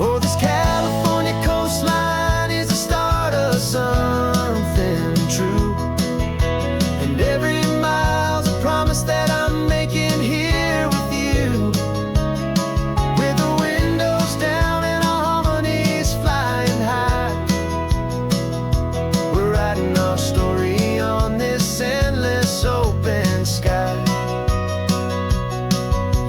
Oh, this California coastline is the start of something true. And every mile's a promise that I'm making here with you. With the windows down and our harmonies flying high, we're writing our story on this endless open sky.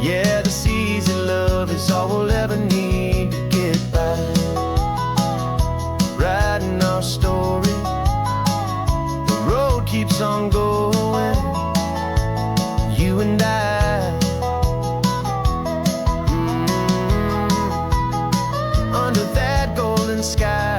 Yeah, this easy love is all we'll ever need to get by. Writing our story, the road keeps on going, you and I. Under that golden sky.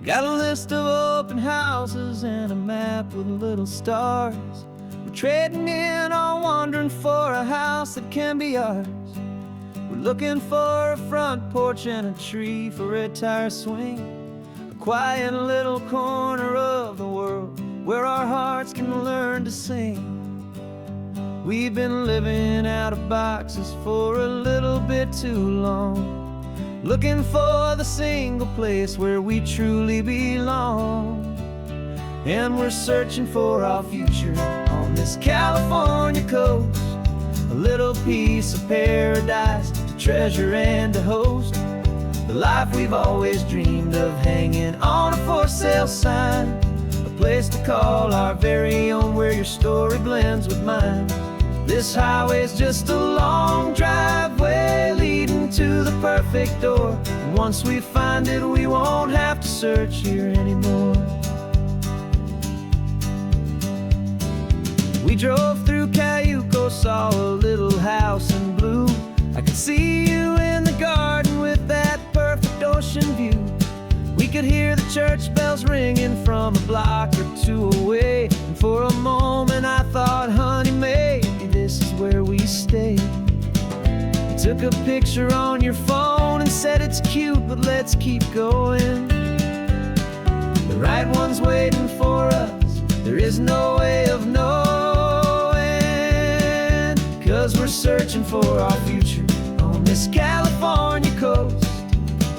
Got a list of open houses and a map with little stars. We're trading in or wandering for a house that can be ours. We're looking for a front porch and a tree for a tire swing, a quiet little corner of the world where our hearts can learn to sing. We've been living out of boxes for a little bit too long, looking for the single place where we truly belong. And we're searching for our future on this California coast, a little piece of paradise to treasure and to host. the life we've always dreamed of, hanging on a for sale sign, a place to call our very own, where your story blends with mine. This highway's just a long driveway leading to the perfect door, and once we find it, we won't have to search here anymore. We drove through Cayuco, saw a little house in blue. I could see you in the garden with that perfect ocean view. We could hear the church bells ringing from a block or two away, and for a moment I thought, honey, maybe this is where we stay. You took a picture on your phone and said it's cute, but let's keep going. The right one's waiting for us, there is no way of knowing, 'cause we're searching for our future on this California coast.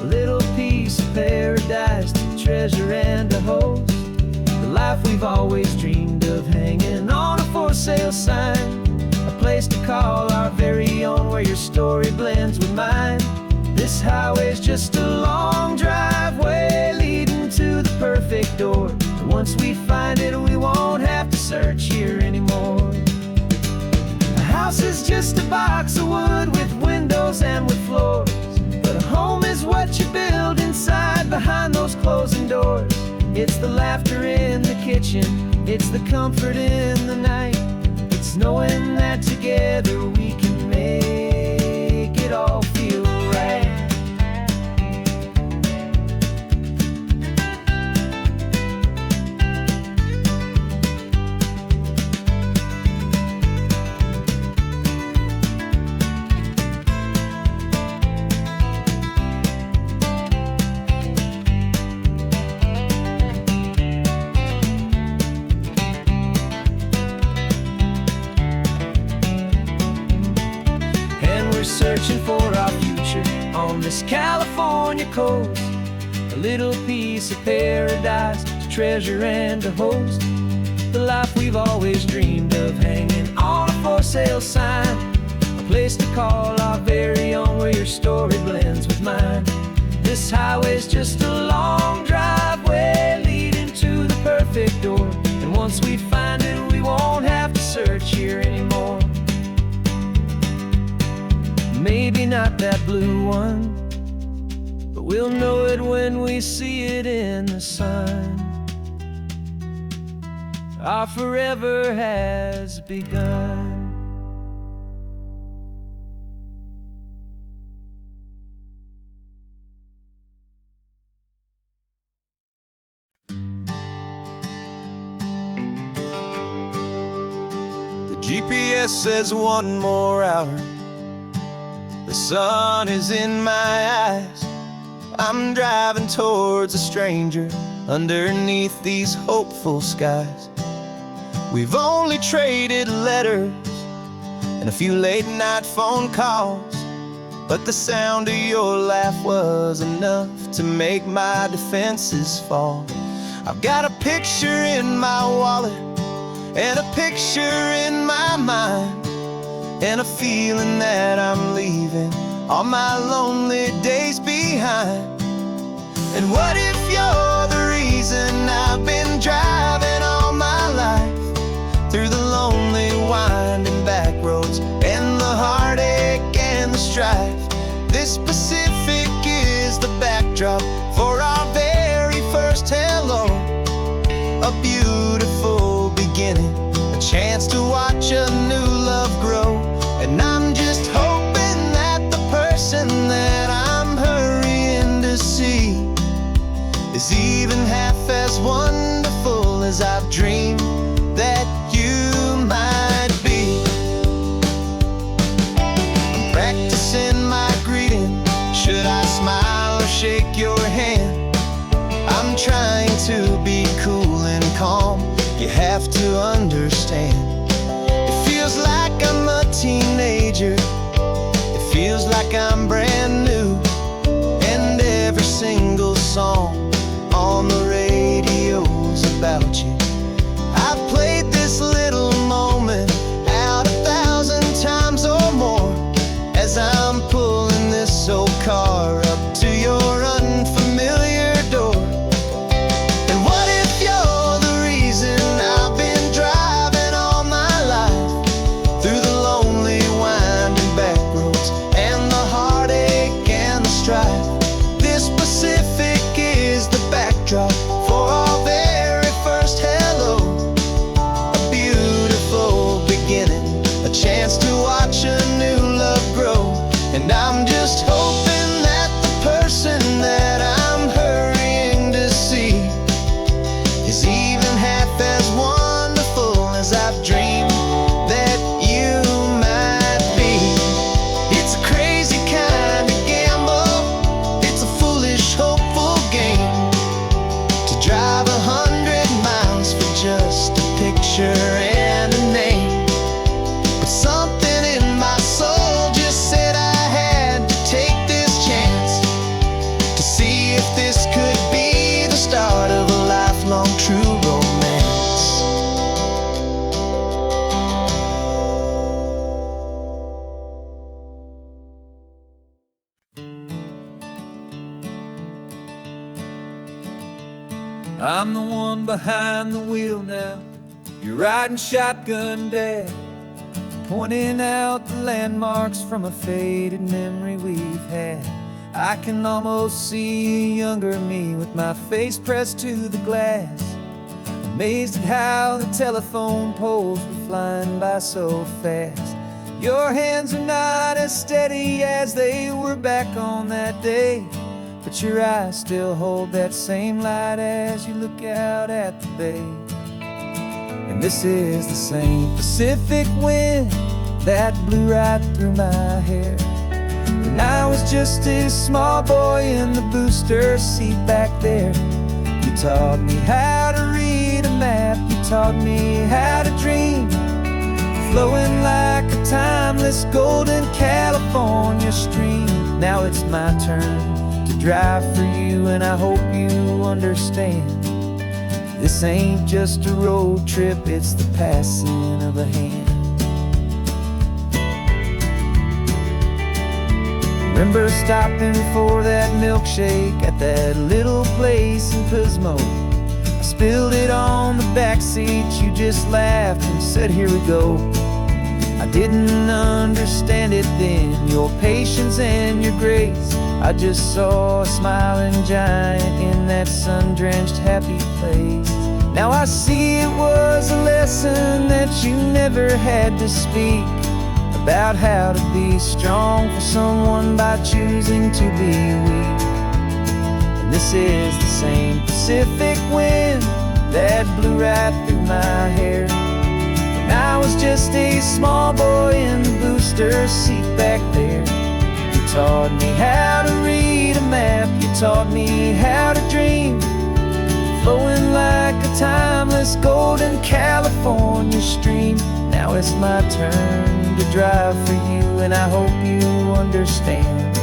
A little piece of paradise to treasure and to host, the life we've always dreamed of, hanging on a for sale sign, a place to call our very own, where your story blends with mine. This highway's just a long driveway leading to the perfect door, and once we find it, we won't have to search here anymore. A house is just a box of wood with windows and with floors, but a home is what you build inside behind those closing doors. It's the laughter in the kitchen, it's the comfort in the night, it's knowing that together we can make it all feel right. Searching for our future on this California coast, a little piece of paradise to treasure and to host, the life we've always dreamed of, hanging on a for sale sign, a place to call our very own, where your story blends with mine. This highway's just a long driveway leading to the perfect door, and once we find it, we won't have to search here anymore. Maybe not that blue one, but we'll know it when we see it in the sun. Our forever has begun. The GPS says one more hour. The sun is in my eyes. I'm driving towards a stranger underneath these hopeful skies. We've only traded letters and a few late night phone calls, but the sound of your laugh was enough to make my defenses fall. I've got a picture in my wallet and a picture in my mind, and a feeling that I'm leaving all my lonely days behind. And what if you're the reason I've been driving all my life, through the lonely winding back roads and the heartache and the strife? This Pacific is the backdrop for our very first hello, a beautiful beginning, a chance to watch a new love grow. And I'm just hoping that the person that I'm hurrying to see is even half as wonderful as I've dreamed that you might be. I'm practicing my greeting. Should I smile or shake your hand? I'm trying to be cool and calm. You have to understand. Feels like I'm a teenager, it feels like I'm brand new, and every single song on the radio's about you. I've played this little moment out 1,000 times or more, as I'm pulling this old car up to your and a name. But something in my soul just said I had to take this chance to see if this could be the start of a lifelong true romance. I'm the one behind the wheel now. You're riding shotgun, Dad, pointing out the landmarks from a faded memory we've had. I can almost see a younger me with my face pressed to the glass, amazed at how the telephone poles were flying by so fast. Your hands are not as steady as they were back on that day, but your eyes still hold that same light as you look out at the bay. And this is the same Pacific wind that blew right through my hair when I was just a small boy in the booster seat back there. You taught me how to read a map, you taught me how to dream, flowing like a timeless golden California stream. Now it's my turn to drive for you, and I hope you understand. This ain't just a road trip, it's the passing of a hand. Remember stopping for that milkshake at that little place in Pismo? I spilled it on the back seat, you just laughed and said, here we go. I didn't understand it then, your patience and your grace. I just saw a smiling giant in that sun-drenched happy place. Now I see it was a lesson that you never had to speak, about how to be strong for someone by choosing to be weak. And this is the same Pacific wind that blew right through my hair when I was just a small boy in the booster seat back there. You taught me how to read a map, you taught me how to dream, flowing like a timeless golden California stream. Now it's my turn to drive for you, and I hope you understand.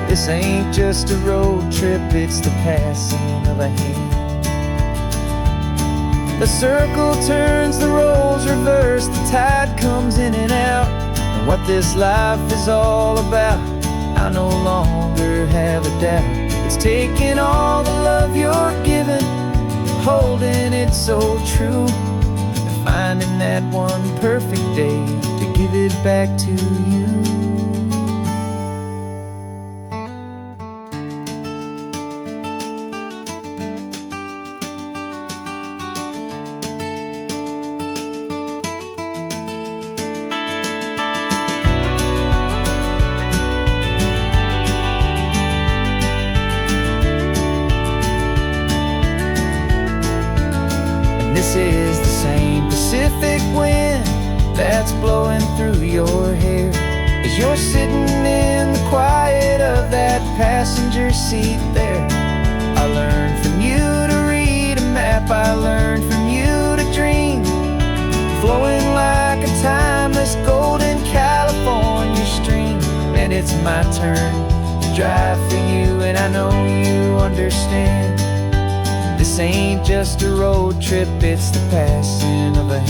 This ain't just a road trip, it's the passing of a hand. The circle turns, the roles reverse, the tide comes in and out. And what this life is all about, I no longer have a doubt. It's taking all the love you're giving, holding it so true, and finding that one perfect day to give it back to you. This is the same Pacific wind that's blowing through your hair as you're sitting in the quiet of that passenger seat there. I learned from you to read a map, I learned from you to dream, flowing like a timeless golden California stream. And it's my turn to drive for you, and I know you understand. This ain't just a road trip, it's the passing of a hand.